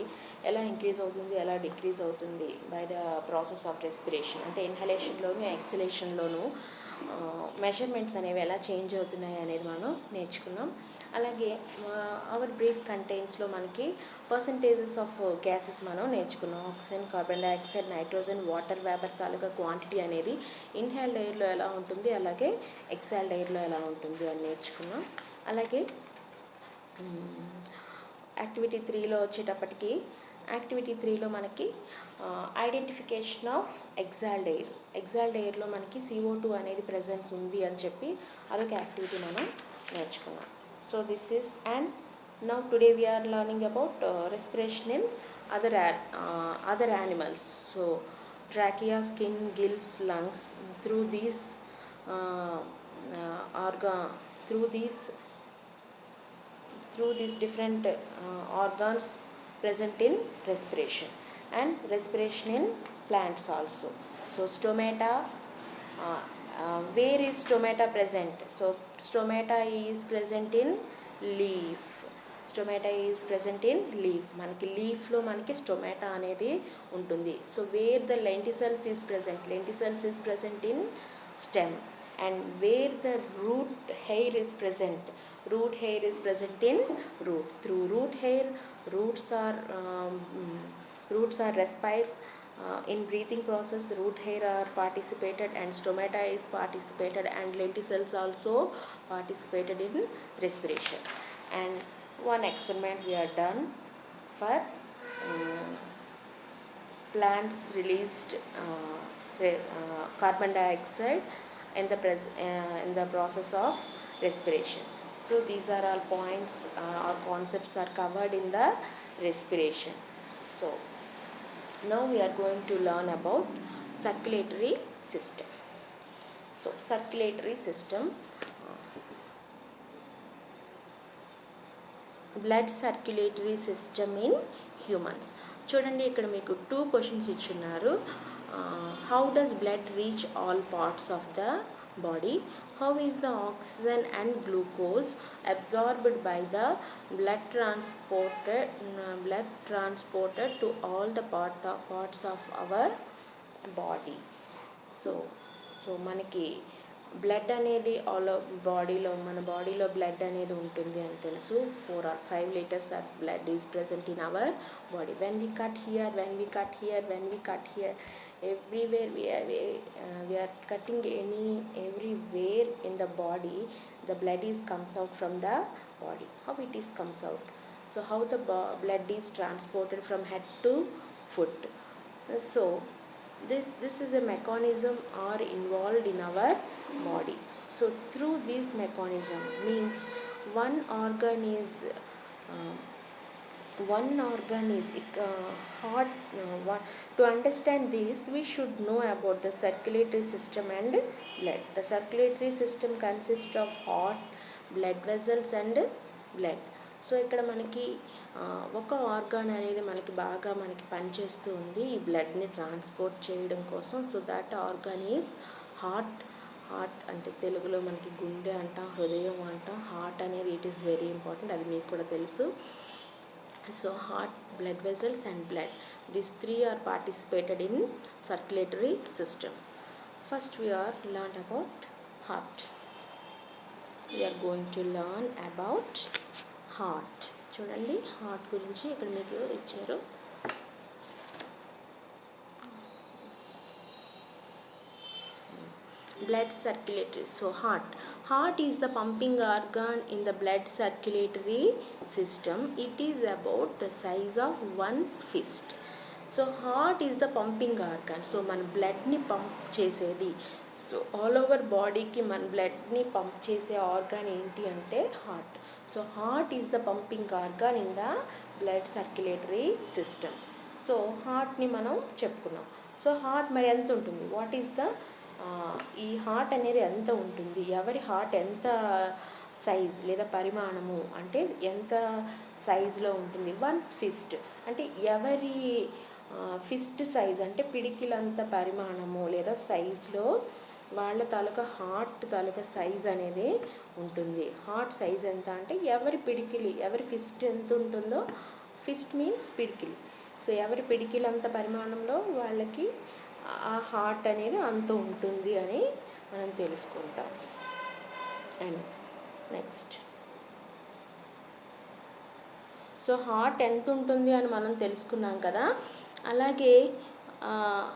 ఎలా ఇంక్రీజ్ అవుతుంది, ఎలా డిక్రీజ్ అవుతుంది by the process of respiration. అంటే ఇన్హలేషన్లోను ఎక్సలేషన్లోను మెజర్మెంట్స్ అనేవి ఎలా చేంజ్ అవుతున్నాయి అనేది మనం నేర్చుకున్నాం. అలాగే అవర్ బ్రీత్ కంటైన్స్లో మనకి పర్సంటేజెస్ ఆఫ్ గ్యాసెస్ మనం నేర్చుకున్నాం. Oxygen, carbon dioxide, nitrogen, water vapour తాలూకా క్వాంటిటీ అనేది ఇన్హేల్డ్ ఎయిర్లో ఎలా ఉంటుంది, అలాగే ఎక్సాల్డ్ ఎయిర్లో ఎలా ఉంటుంది అని నేర్చుకున్నాం. అలాగే యాక్టివిటీ 3లో వచ్చేటప్పటికి, యాక్టివిటీ 3లో మనకి ఐడెంటిఫికేషన్ ఆఫ్ ఎగ్జాల్డ్ ఎయిర్లో మనకి CO2 అనేది ప్రెజెన్స్ ఉంది అని చెప్పి అదొక యాక్టివిటీ మనం నేర్చుకున్నాం. So this is and now today we are learning about respiration in other animals. So trachea, skin, gills, lungs, through these different organs present in respiration, and respiration in plants also. So stomata, where is stomata present? So stomata is present in leaf. మనకి లీఫ్లో మనకి stomata అనేది ఉంటుంది. So where the lenticels is present in stem, and where the root hair is present in root. Through root hair, roots are respire. In breathing process, root hair are participated and stomata is participated, and lenticels also participated in respiration. And one experiment we are done for plants released carbon dioxide in the process of respiration. So these are all points or concepts are covered in the respiration. So now we are going to learn about circulatory system. So circulatory system, blood circulatory system in humans. చూడండి, ఇక్కడ మీకు 2 questions ఇచ్చున్నారు. How does blood reach all parts of the body? How is the oxygen and glucose absorbed by the blood transported to all the parts of our body? So మనకి blood అనేది మన బాడీలో blood అనేది ఉంటుంది అని తెలుసు. 4 or 5 liters of blood is present in our body. When we cut here, everywhere we are cutting everywhere in the body, the blood comes out from the body. How it is comes out? So how the blood is transported from head to foot? So this is a mechanism are involved in our body. So through this mechanism means one organ is heart. To understand this, we should know about the circulatory system and blood. The circulatory system consists of heart, blood vessels and blood. So ఇక్కడ మనకి ఒక organ అనేది మనకి పనిచేస్తూ ఉంది ఈ బ్లడ్ని transport చేయడం కోసం. So that organ is heart. అంటే తెలుగులో మనకి గుండె అంటాం, హృదయం అంటాం. హార్ట్ అనేది ఇట్ ఈస్ వెరీ ఇంపార్టెంట్, అది మీకు కూడా తెలుసు. So heart, blood vessels and blood, these 3 are participated in circulatory system. First we are learned about heart. We are going to learn about heart. చూడండి, హార్ట్ గురించి ఇక్కడ మీకు ఇచ్చారు. Blood circulatory. So heart is the pumping organ in the blood circulatory system. It is about the size of one's fist. So heart is the pumping organ. So మన బ్లడ్ని pump చేసేది. So all over బాడీకి మన బ్లడ్ని pump చేసే organ ఏంటి అంటే heart. So heart is the pumping organ in the blood circulatory system. So హార్ట్ని మనం చెప్పుకున్నాం. సో హార్ట్ మరి ఎంత ఉంటుంది? వాట్ ఈజ్ ద ఈ హార్ట్ అనేది ఎంత ఉంటుంది? ఎవరి హార్ట్ ఎంత సైజ్ లేదా పరిమాణము అంటే ఎంత సైజులో ఉంటుంది? వన్స్ ఫిస్ట్ అంటే ఎవరి ఫిస్ట్ సైజ్ అంటే పిడికిలంత పరిమాణము లేదా సైజులో వాళ్ళ తాలూకా హార్ట్ తాలూకా సైజ్ అనేది ఉంటుంది. హార్ట్ సైజ్ ఎంత అంటే ఎవరి పిడికిలి, ఎవరి ఫిస్ట్ ఎంత ఉంటుందో, ఫిస్ట్ మీన్స్ పిడికిలి. సో ఎవరి పిడికిలంత పరిమాణంలో వాళ్ళకి ఆ హార్ట్ అనేది అంత ఉంటుంది అని మనం తెలుసుకుంటాం. అండ్ నెక్స్ట్, సో హార్ట్ ఎంత ఉంటుంది అని మనం తెలుసుకున్నాం కదా. అలాగే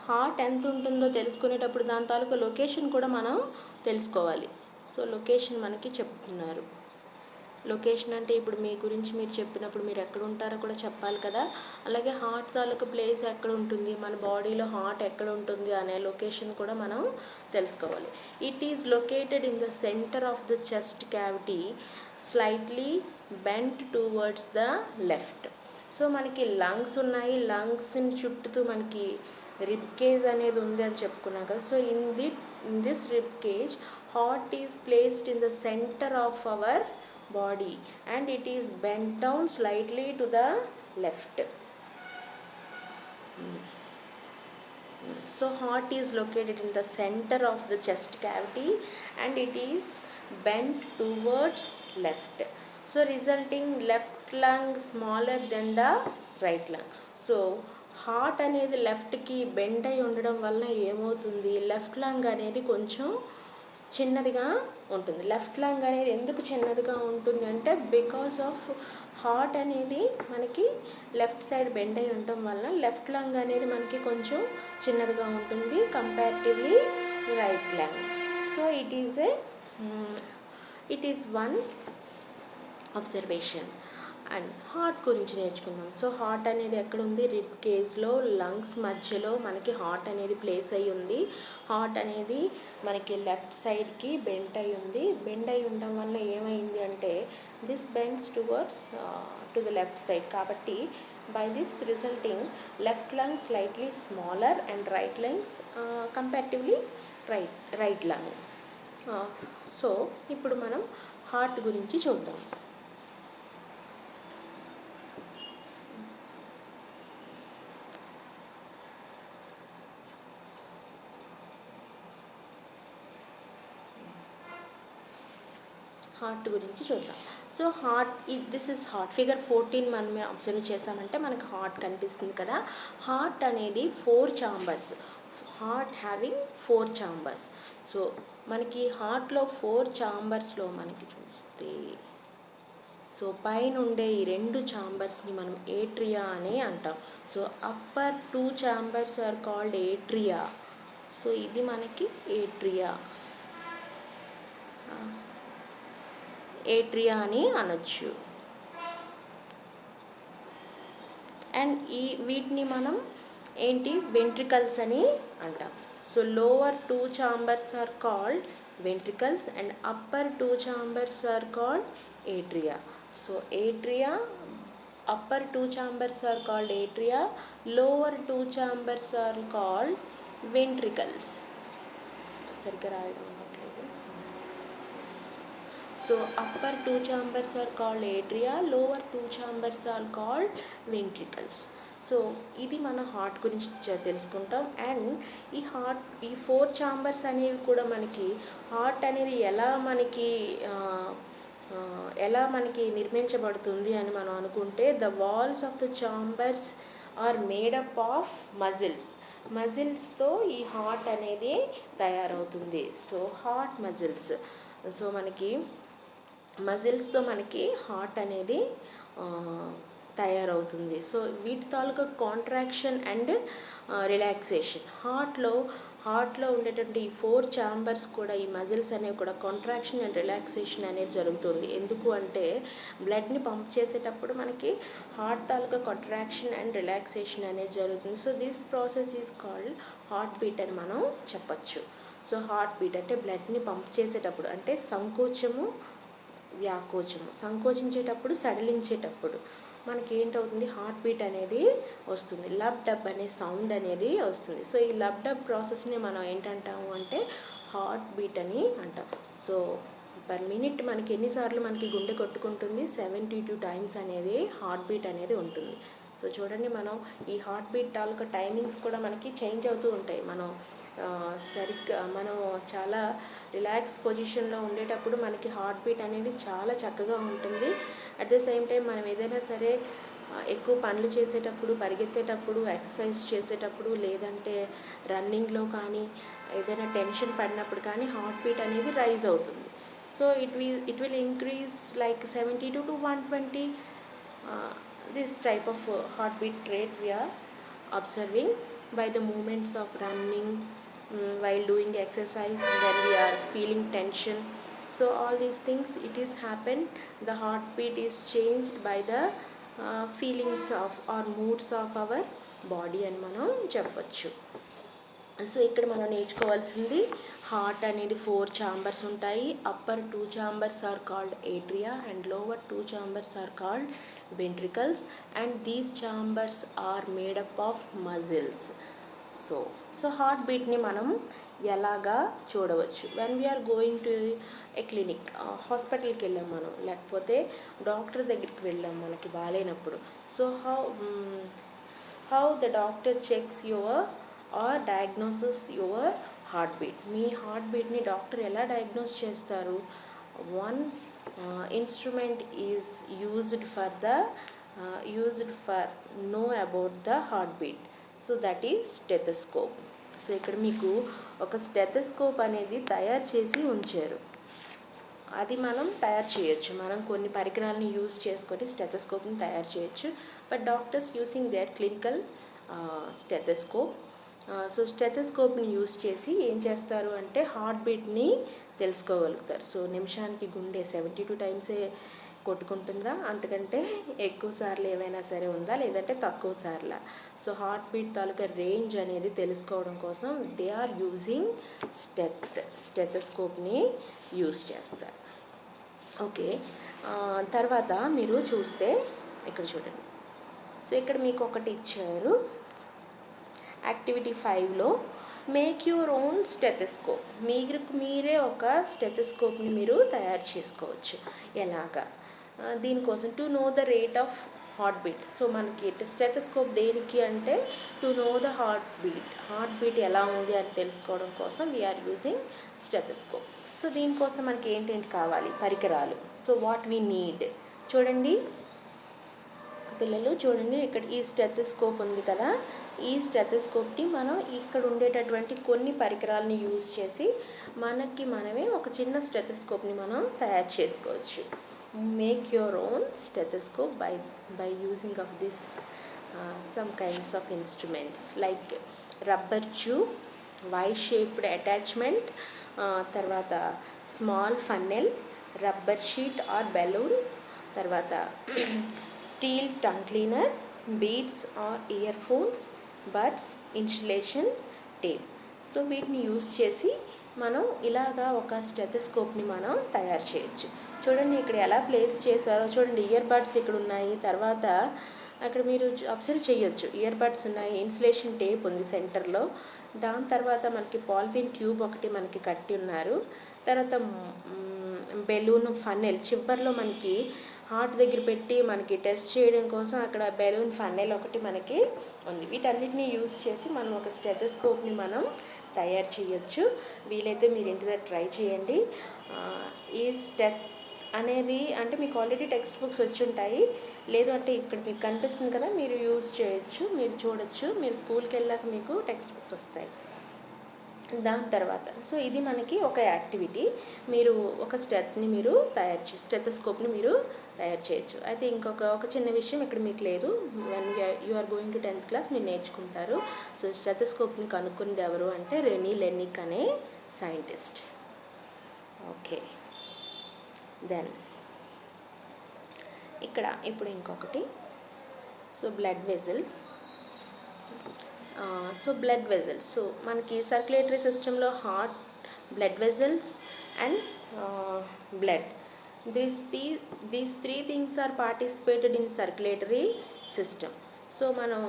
హార్ట్ ఎంత ఉంటుందో తెలుసుకునేటప్పుడు దాని తాలూకా లొకేషన్ కూడా మనం తెలుసుకోవాలి. సో లొకేషన్ మనకి చెప్తున్నారు. లొకేషన్ అంటే ఇప్పుడు మీ గురించి మీరు చెప్పినప్పుడు మీరు ఎక్కడ ఉంటారో కూడా చెప్పాలి కదా. అలాగే హార్ట్ తాలూకా ప్లేస్ ఎక్కడ ఉంటుంది, మన బాడీలో హార్ట్ ఎక్కడ ఉంటుంది అనే లొకేషన్ కూడా మనం తెలుసుకోవాలి. It is located in the centre of the chest cavity, slightly bent towards the left. So మనకి లంగ్స్ ఉన్నాయి, లంగ్స్ని చుట్టూ మనకి రిబ్ కేజ్ అనేది ఉంది అని చెప్పుకున్నాం కదా. So in this rib cage heart is placed in the centre of our body and it is bent down slightly to the left. So heart is located in the center of the chest cavity and it is bent towards left, so resulting left lung smaller than the right lung. So heart అనేది లెఫ్ట్కి bend అయి ఉండడం వల్ల ఏమవుతుంది, left lung అనేది కొంచెం చిన్నదిగా ఉంటుంది. లెఫ్ట్ లంగ్ అనేది ఎందుకు చిన్నదిగా ఉంటుంది అంటే బికాస్ ఆఫ్ హార్ట్ అనేది మనకి లెఫ్ట్ సైడ్ బెండ్ అయి ఉండటం వల్ల లెఫ్ట్ లంగ్ అనేది మనకి కొంచెం చిన్నదిగా ఉంటుంది comparatively right lung. So it is one observation. And heart గురించి నేర్చుకున్నాం. సో హార్ట్ అనేది ఎక్కడ ఉంది, రిబ్ కేజ్లో లంగ్స్ మధ్యలో మనకి హార్ట్ అనేది ప్లేస్ అయ్యి ఉంది. హార్ట్ అనేది మనకి లెఫ్ట్ సైడ్కి బెండ్ అయి ఉంది. బెండ్ అయి ఉండడం వల్ల ఏమైంది అంటే this bends towards to the left side, కాబట్టి by this resulting left lung slightly smaller and right lungs comparatively right lung. So ఇప్పుడు మనం హార్ట్ గురించి చూద్దాం. హార్ట్ గురించి చూద్దాం. So this is heart. Figure 14 మనం అబ్జర్వ్ చేసామంటే మనకు హార్ట్ కనిపిస్తుంది కదా. హార్ట్ అనేది 4 chambers, heart having 4 chambers. So మనకి హార్ట్లో 4 ఛాంబర్స్లో మనకి చూస్తే సో పైన ఉండే ఈ 2 ఛాంబర్స్ని మనం ఏట్రియా అని అంటాం. So upper 2 chambers are called atria. So ఇది మనకి ఏట్రియా అని అనొచ్చు. అండ్ వీటిని మనం వెంట్రికల్స్ అని అంటాం. So lower 2 chambers are called ventricles and upper 2 chambers are called atria. So atria, upper 2 chambers are called atria, lower 2 chambers are called ventricles. సరిగ్గా రాయడం. So upper 2 chambers are called atria, lower 2 chambers are called ventricles. So ఇది మన heart గురించి తెలుసుకుంటాం. And ఈ 4 chambers అనేవి కూడా మనకి హార్ట్ అనేది ఎలా మనకి నిర్మించబడుతుంది అని మనం అనుకుంటే the walls of the chambers are made up of మజిల్స్తో ఈ హార్ట్ అనేది తయారవుతుంది. సో హార్ట్ మజిల్స్, సో మనకి మజిల్స్తో మనకి హార్ట్ అనేది తయారవుతుంది. సో వీటి తాలూకా కాంట్రాక్షన్ అండ్ రిలాక్సేషన్, హార్ట్లో ఉండేటువంటి ఈ 4 ఛాంబర్స్ కూడా ఈ మజిల్స్ అనేవి కూడా కాంట్రాక్షన్ అండ్ రిలాక్సేషన్ అనేది జరుగుతుంది. ఎందుకు అంటే బ్లడ్ని పంప్ చేసేటప్పుడు మనకి heart taluka contraction and relaxation అనేది జరుగుతుంది. So this process is called heart beat అని మనం చెప్పచ్చు. సో హార్ట్ బీట్ అంటే బ్లడ్ని పంప్ చేసేటప్పుడు అంటే సంకోచము వ్యాకోచము, సంకోచించేటప్పుడు సడలించేటప్పుడు మనకి ఏంటవుతుంది, హార్ట్ బీట్ అనేది వస్తుంది, లబ్ డబ్ అనే సౌండ్ అనేది వస్తుంది. సో ఈ లబ్ డబ్ ప్రాసెస్ని మనం ఏంటంటాము అంటే హార్ట్ బీట్ అని అంటాం. సో పర్ మినిట్ మనకి ఎన్నిసార్లు మనకి గుండె కొట్టుకుంటుంది, 72 టైమ్స్ అనేది హార్ట్ బీట్ అనేది ఉంటుంది. సో చూడండి, మనం ఈ హార్ట్ బీట్ తాలూకా టైమింగ్స్ కూడా మనకి చేంజ్ అవుతూ ఉంటాయి. మనం చాలా రిలాక్స్ పొజిషన్లో ఉండేటప్పుడు మనకి హార్ట్ బీట్ అనేది చాలా చక్కగా ఉంటుంది. అట్ ద సేమ్ టైం మనం ఏదైనా సరే ఎక్కువ పనులు చేసేటప్పుడు, పరిగెత్తేటప్పుడు, ఎక్సర్సైజ్ చేసేటప్పుడు, లేదంటే రన్నింగ్లో కానీ ఏదైనా టెన్షన్ పడినప్పుడు కానీ హార్ట్ బీట్ అనేది రైజ్ అవుతుంది. So it will increase like 72 to 120. This type of heartbeat rate we are observing by the movements of running, while doing exercise, when we are feeling tension. So all these things it is happened, the heartbeat is changed by the feelings of or moods of our body అని మనం చెప్పచ్చు. So ఇక్కడ మనం నేర్చుకోవాల్సింది, heart అనేది 4 chambers ఉంటాయి. Upper 2 chambers are called atria and lower 2 chambers are called ventricles, and these chambers are made up of muscles. So heart బీట్ని మనం ఎలాగా చూడవచ్చు? When we are going to a clinic, హాస్పిటల్కి వెళ్ళాం మనం, లేకపోతే డాక్టర్ దగ్గరికి వెళ్ళాం మనకి బాగాలేనప్పుడు. So how the doctor checks your or diagnosis your heart beat? మీ హార్ట్ బీట్ని డాక్టర్ ఎలా డయాగ్నోస్ చేస్తారు? One instrument is used for know about the heart beat. So that is stethoscope. So ఇక్కడ మీకు ఒక స్టెథోస్కోప్ అనేది తయారు చేసి ఉంచారు. అది మనం తయారు చేయొచ్చు, మనం కొన్ని పరికరాలను యూజ్ చేసుకొని స్టెథోస్కోప్ని తయారు చేయొచ్చు. But doctors using their clinical stethoscope. So స్టెథోస్కోప్ని యూజ్ చేసి ఏం చేస్తారు అంటే హార్ట్ బీట్ని తెలుసుకోగలుగుతారు. సో నిమిషానికి గుండె 72 టైమ్సే కొట్టుకుంటుందా, అంతకంటే ఎక్కువ సార్లు ఏమైనా సరే ఉందా, లేదంటే తక్కువ సార్లా? సో హార్ట్ బీట్ తాలూకా రేంజ్ అనేది తెలుసుకోవడం కోసం దే ఆర్ యూజింగ్ స్టెథోస్కోప్ని యూజ్ చేస్తారు. ఓకే, తర్వాత మీరు చూస్తే ఇక్కడ చూడండి. సో ఇక్కడ మీకు ఒకటి ఇచ్చారు, యాక్టివిటీ 5లో మేక్ యువర్ ఓన్ స్టెథోస్కోప్. మీరే ఒక స్టెథోస్కోప్ని మీరు తయారు చేసుకోవచ్చు. ఎలాగా? దీనికోసం to know the rate of heart beat. So మనకి స్టెథోస్కోప్ దేనికి అంటే to know the heart beat ఎలా ఉంది అని తెలుసుకోవడం కోసం వీఆర్ యూజింగ్ స్టెథోస్కోప్. సో దీనికోసం మనకి ఏంటేంటి కావాలి? పరికరాలు. సో వాట్ వీ నీడ్, చూడండి పిల్లలు, చూడండి ఇక్కడ ఈ స్టెథోస్కోప్ ఉంది కదా, ఈ స్టెథోస్కోప్ని మనం ఇక్కడ ఉండేటటువంటి కొన్ని పరికరాలని యూజ్ చేసి మనమే ఒక చిన్న స్టెథోస్కోప్ని మనం తయారు చేసుకోవచ్చు. Make your own stethoscope by using of this some kinds of instruments like rubber tube, Y-shaped attachment, తర్వాత small funnel, rubber sheet or balloon, తర్వాత steel tongue cleaner, beads or ear phones, buds, insulation tape. So వీటిని use చేసి మనం ఇలాగా ఒక స్టెథోస్కోప్ని మనం తయారు చేయొచ్చు. చూడండి ఇక్కడ ఎలా ప్లేస్ చేశారో చూడండి. ఇయర్ బడ్స్ ఇక్కడ ఉన్నాయి, తర్వాత అక్కడ మీరు అబ్జర్వ్ చేయొచ్చు ఇయర్ బడ్స్ ఉన్నాయి, ఇన్సులేషన్ టేప్ ఉంది సెంటర్లో, దాని తర్వాత మనకి పాలిథిన్ ట్యూబ్ ఒకటి మనకి కట్టి ఉన్నారు, తర్వాత బెలూన్ ఫన్నెల్ చివర్లో మనకి హార్ట్ దగ్గర పెట్టి మనకి టెస్ట్ చేయడం కోసం అక్కడ బెలూన్ ఫన్నెల్ ఒకటి మనకి ఉంది. వీటన్నిటిని యూజ్ చేసి మనం ఒక స్టెథోస్కోప్ని మనం తయారు చేయొచ్చు. వీలైతే మీరు ఇంటి దగ్గర ట్రై చేయండి. ఈ అనేది అంటే మీకు ఆల్రెడీ టెక్స్ట్ బుక్స్ వచ్చి ఉంటాయి, లేదు అంటే ఇక్కడ మీకు కనిపిస్తుంది కదా, మీరు యూజ్ చేయొచ్చు, మీరు చూడొచ్చు. మీరు స్కూల్కి వెళ్ళాక మీకు టెక్స్ట్ బుక్స్ వస్తాయి. దాని తర్వాత సో ఇది మనకి ఒక యాక్టివిటీ. మీరు ఒక స్టెథోస్కోప్ని మీరు తయారు చేయొచ్చు. అయితే ఒక చిన్న విషయం ఇక్కడ మీకు లేదు, when you are going to 10th class మీరు నేర్చుకుంటారు. సో స్టెథోస్కోప్ని కనుక్కుంది ఎవరు అంటే రెనీ లెన్నిక్ అనే సైంటిస్ట్. ఓకే, దెన్ ఇక్కడ ఇప్పుడు ఇంకొకటి, సో బ్లడ్ వెజల్స్. సో మనకి సర్క్యులేటరీ సిస్టంలో heart, blood vessels and blood, these three things are participated in circulatory system. So మనం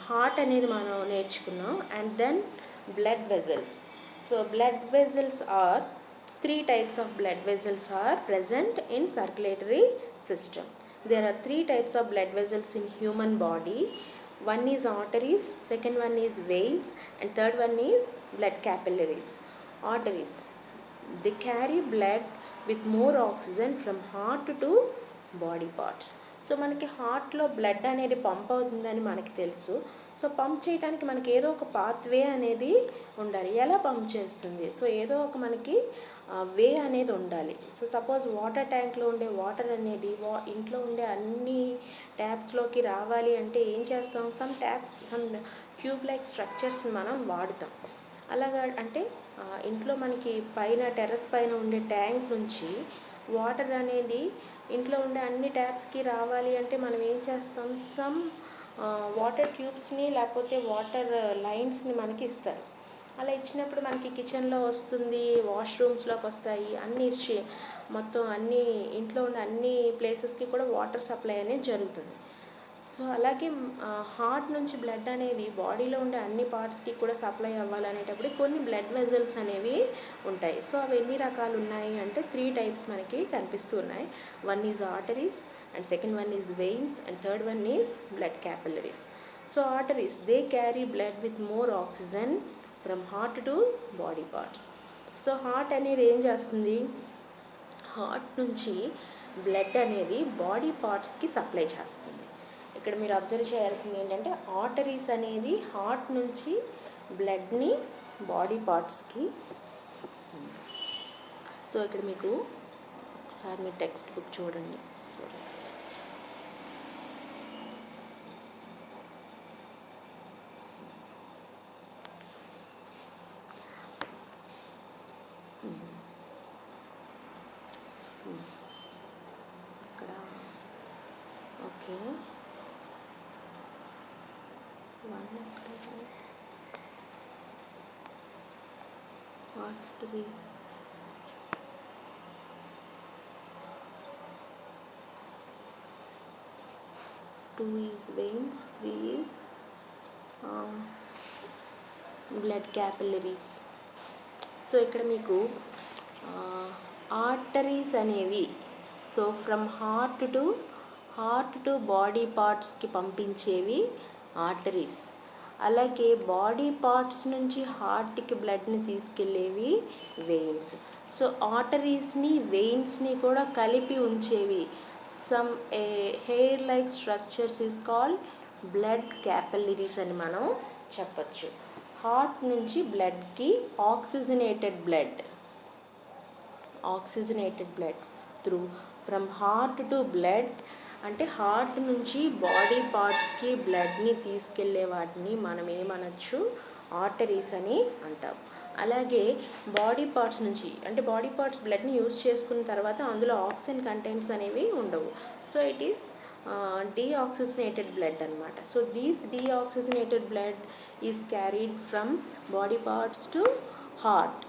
హార్ట్ అనేది మనం నేర్చుకున్నాం, and then blood vessels. So blood vessels are 3 types of blood vessels are present in circulatory system. There are 3 types of blood vessels in human body. One is arteries, second one is veins, and third one is blood capillaries. Arteries, they carry blood with more oxygen from heart to body parts. So మనకి హార్ట్లో blood అనేది pump అవుతుందని మనకి తెలుసు. So pump చేయడానికి మనకి ఏదో ఒక పాత్వే అనేది ఉండాలి. ఎలా పంప్ చేస్తుంది? సో ఏదో ఒక మనకి వే అనేది ఉండాలి. సో సపోజ్ వాటర్ ట్యాంక్లో ఉండే వాటర్ అనేది ఇంట్లో ఉండే అన్ని ట్యాప్స్లోకి రావాలి అంటే ఏం చేస్తాం? సమ్ ట్యూబ్ లైక్ స్ట్రక్చర్స్ని మనం వాడుతాం. అలాగా అంటే ఇంట్లో మనకి పైన టెర్రస్ పైన ఉండే ట్యాంక్ నుంచి వాటర్ అనేది ఇంట్లో ఉండే అన్ని ట్యాప్స్కి రావాలి అంటే మనం ఏం చేస్తాం? సమ్ వాటర్ ట్యూబ్స్ని లేకపోతే వాటర్ లైన్స్ని మనకి ఇస్తారు. అలా ఇచ్చినప్పుడు మనకి కిచెన్లో వస్తుంది, వాష్రూమ్స్లోకి వస్తాయి, మొత్తం అన్ని ఇంట్లో ఉన్న అన్ని ప్లేసెస్కి కూడా వాటర్ సప్లై అనేది జరుగుతుంది. సో అలాగే హార్ట్ నుంచి బ్లడ్ అనేది బాడీలో ఉండే అన్ని పార్ట్స్కి కూడా సప్లై అవ్వాలనేటప్పుడు కొన్ని బ్లడ్ వెజల్స్ అనేవి ఉంటాయి. సో అవి ఎన్ని రకాలు ఉన్నాయి అంటే 3 టైప్స్ మనకి కనిపిస్తూ ఉన్నాయి. One is arteries, and second one is veins, and third one is blood capillaries. So arteries they carry blood with more oxygen from heart to body parts. So heart అనేది ఏం చేస్తుంది? హార్ట్ నుంచి blood అనేది body పార్ట్స్కి supply చేస్తుంది. ఇక్కడ మీరు observe చేయాల్సింది ఏంటంటే ఆర్టరీస్ అనేది హార్ట్ నుంచి బ్లడ్ని బాడీ పార్ట్స్కి. సో ఇక్కడ మీకు ఒకసారి మీ టెక్స్ట్ బుక్ చూడండి. సారీ, ఇక్కడ okay arteries. 2 is veins, 3 is blood capillaries. So ఇక్కడ మీకు ఆర్టరీస్ అనేవి so from heart to body పార్ట్స్కి పంపించేవి ఆర్టరీస్. అలాగే బాడీ పార్ట్స్ నుంచి హార్ట్కి బ్లడ్ని తీసుకెళ్ళేవి వెయిన్స్. సో ఆర్టరీస్ని వెయిన్స్ని కూడా కలిపి ఉంచేవి some hair like structures is called blood capillaries అని మనం చెప్పచ్చు. హార్ట్ నుంచి బ్లడ్కి oxygenated blood through from heart to blood అంటే హార్ట్ నుంచి బాడీ పార్ట్స్కి బ్లడ్ని తీసుకెళ్లే వాటిని మనం ఏమనొచ్చు? ఆర్టరీస్ అని అంటాం. అలాగే బాడీ పార్ట్స్ నుంచి అంటే బాడీ పార్ట్స్ బ్లడ్ని యూజ్ చేసుకున్న తర్వాత అందులో ఆక్సిజన్ కంటెంట్స్ అనేవి ఉండవు. So it is deoxygenated blood అనమాట. So these deoxygenated blood is carried from body parts to heart.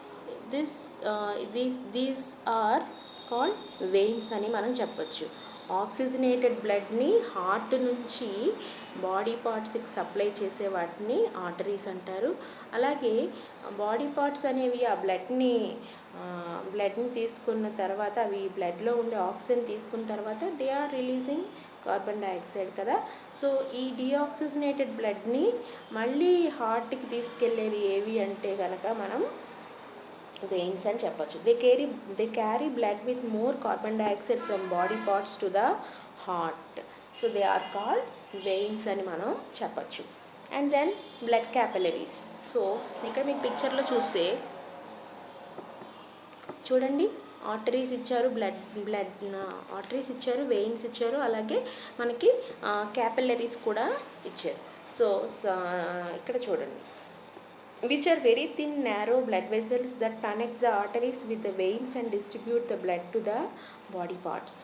These are called veins అని మనం చెప్పొచ్చు. ఆక్సిజనేటెడ్ బ్లడ్ని హార్ట్ నుంచి బాడీ పార్ట్స్కి సప్లై చేసే వాటిని ఆర్టరీస్ అంటారు. అలాగే బాడీ పార్ట్స్ అనేవి ఆ బ్లడ్ని తీసుకున్న తర్వాత అవి బ్లడ్లో ఉండే ఆక్సిజన్ తీసుకున్న తర్వాత they are releasing carbon dioxide కదా. సో ఈ డిఆక్సిజనేటెడ్ బ్లడ్ని మళ్ళీ హార్ట్కి తీసుకెళ్ళేది ఏవి అంటే కనుక మనం veins అని చెప్పచ్చు. they carry blood with more carbon dioxide from body parts to the heart. So they are called veins అని మనం చెప్పచ్చు. And then blood capillaries. So ఇక్కడ మీకు పిక్చర్లో చూస్తే చూడండి, ఆర్టరీస్ ఇచ్చారు, ఆర్టరీస్ ఇచ్చారు, వెయిన్స్ ఇచ్చారు, అలాగే మనకి క్యాపిలరీస్ కూడా ఇచ్చారు. సో ఇక్కడ చూడండి, which are very thin narrow blood vessels that connect the arteries with the veins and distribute the blood to the body parts.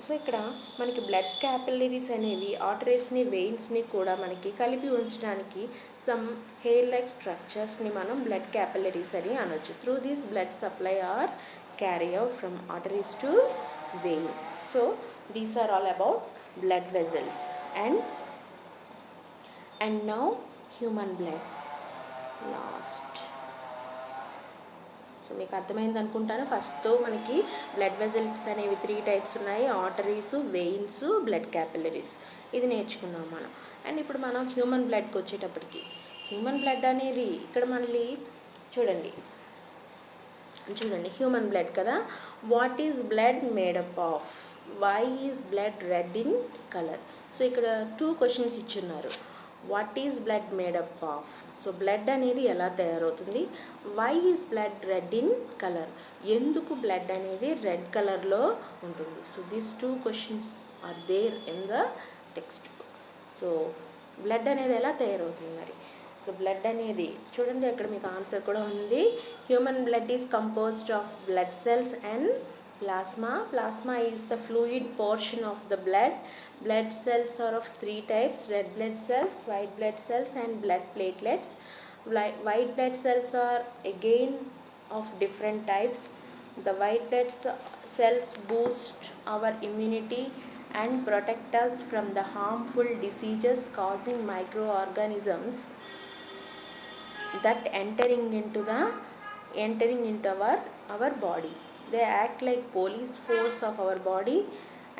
So ఇక్కడ మనకి బ్లడ్ క్యాపిలరీస్ అనేవి ఆర్టరీస్ని వెయిన్స్ని కూడా మనకి కలిపి ఉంచడానికి సమ్ హెయిర్ లైక్ స్ట్రక్చర్స్ని మనం బ్లడ్ క్యాపిలరీస్ అని అనొచ్చు. Through this blood supply are carry out from arteries to vein. So these are all about blood vessels. And now human blood last. So మీకు అర్థమైంది అనుకుంటాను. ఫస్ట్ మనకి బ్లడ్ వెజల్స్ అనేవి 3 types ఉన్నాయి: arteries, veins, blood capillaries. ఇది నేర్చుకున్నాం మనం. And ఇప్పుడు మనం హ్యూమన్ బ్లడ్కి వచ్చేటప్పటికి, హ్యూమన్ బ్లడ్ అనేది ఇక్కడ మళ్ళీ చూడండి హ్యూమన్ బ్లడ్ కదా. What is blood made up of? Why is blood red in colour. So ఇక్కడ 2 క్వశ్చన్స్ ఇచ్చున్నారు. What is blood made up of? So blood అనేది ఎలా తయారవుతుంది? Why is blood red in colour? ఎందుకు బ్లడ్ అనేది రెడ్ కలర్లో ఉంటుంది? So these 2 questions are there in the text book. So blood అనేది ఎలా తయారవుతుంది మరి? సో బ్లడ్ అనేది చూడండి, అక్కడ మీకు ఆన్సర్ కూడా ఉంది. Human blood is composed of blood cells and plasma. Plasma is the fluid portion of the blood. Blood cells are of 3 types: red blood cells, white blood cells and blood platelets. White blood cells are again of different types. The white blood cells boost our immunity and protect us from the harmful diseases causing microorganisms that entering into our body. They act like police force of our body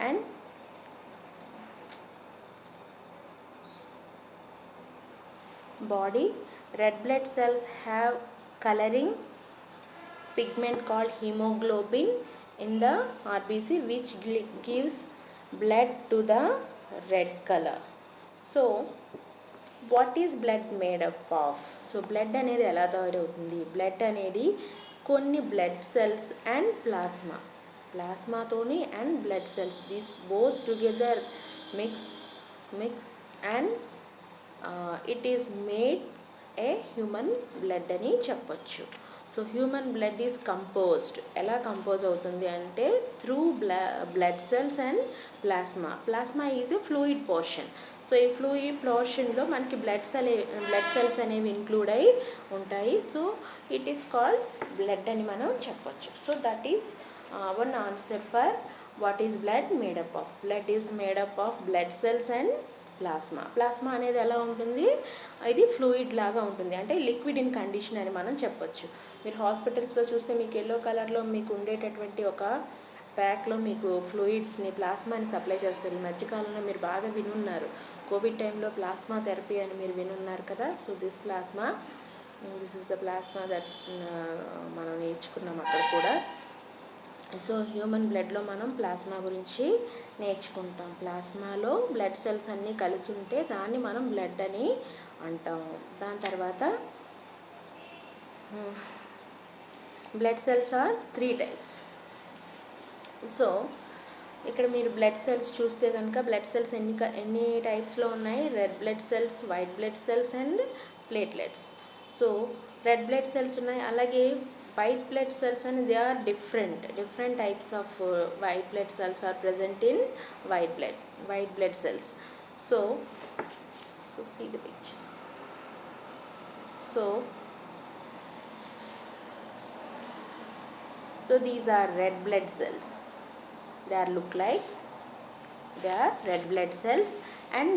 and red blood cells have coloring pigment called hemoglobin in the RBC, which gives blood to the red color. So what is blood made up of? So blood అనేది ఎలా తయారవుతుంది? Blood అనేది కొన్ని blood cells and ప్లాస్మాతోని and blood cells, these both together mix and it is made a human blood అని చెప్పచ్చు. So human blood is composed, ఎలా compose అవుతుంది అంటే through blood cells and plasma is a fluid portion. So ఈ fluid పోర్షన్లో మనకి blood cells అనేవి include అయి ఉంటాయి. So it is called blood అని మనం చెప్పొచ్చు. So that is one answer for what is blood made up of. Blood is made up of blood cells and plasma అనేది ఎలా ఉంటుంది? ఇది ఫ్లూయిడ్ లాగా ఉంటుంది, అంటే లిక్విడ్ ఇన్ కండిషన్ అని మనం చెప్పొచ్చు. మీరు హాస్పిటల్స్లో చూస్తే మీకు ఎల్లో కలర్లో మీకు ఉండేటటువంటి ఒక ప్యాక్లో మీకు ఫ్లూయిడ్స్ని, ప్లాస్మాని సప్లై చేస్తారు. ఈ మధ్యకాలంలో మీరు బాగా వినున్నారు, కోవిడ్ టైంలో ప్లాస్మా థెరపీ అని మీరు వినున్నారు కదా. So this is the plasma that మనం నేర్చుకున్నాం అక్కడ కూడా. సో హ్యూమన్ బ్లడ్లో మనం ప్లాస్మా గురించి నేర్చుకుంటాం. ప్లాస్మాలో బ్లడ్ సెల్స్ అన్నీ కలిసి ఉంటే దాన్ని మనం బ్లడ్ అని అంటాము. దాని తర్వాత blood cells are 3 types. So ఇక్కడ మీరు బ్లడ్ సెల్స్ చూస్తే కనుక బ్లడ్ సెల్స్ ఎన్ని టైప్స్లో ఉన్నాయి? Red blood cells, white blood cells and platelets. So red blood cells ఉన్నాయి, అలాగే white blood cells and they are different types of white blood cells are present in white blood cells. So see the picture. So these are red blood cells. They are look like they are red blood cells, and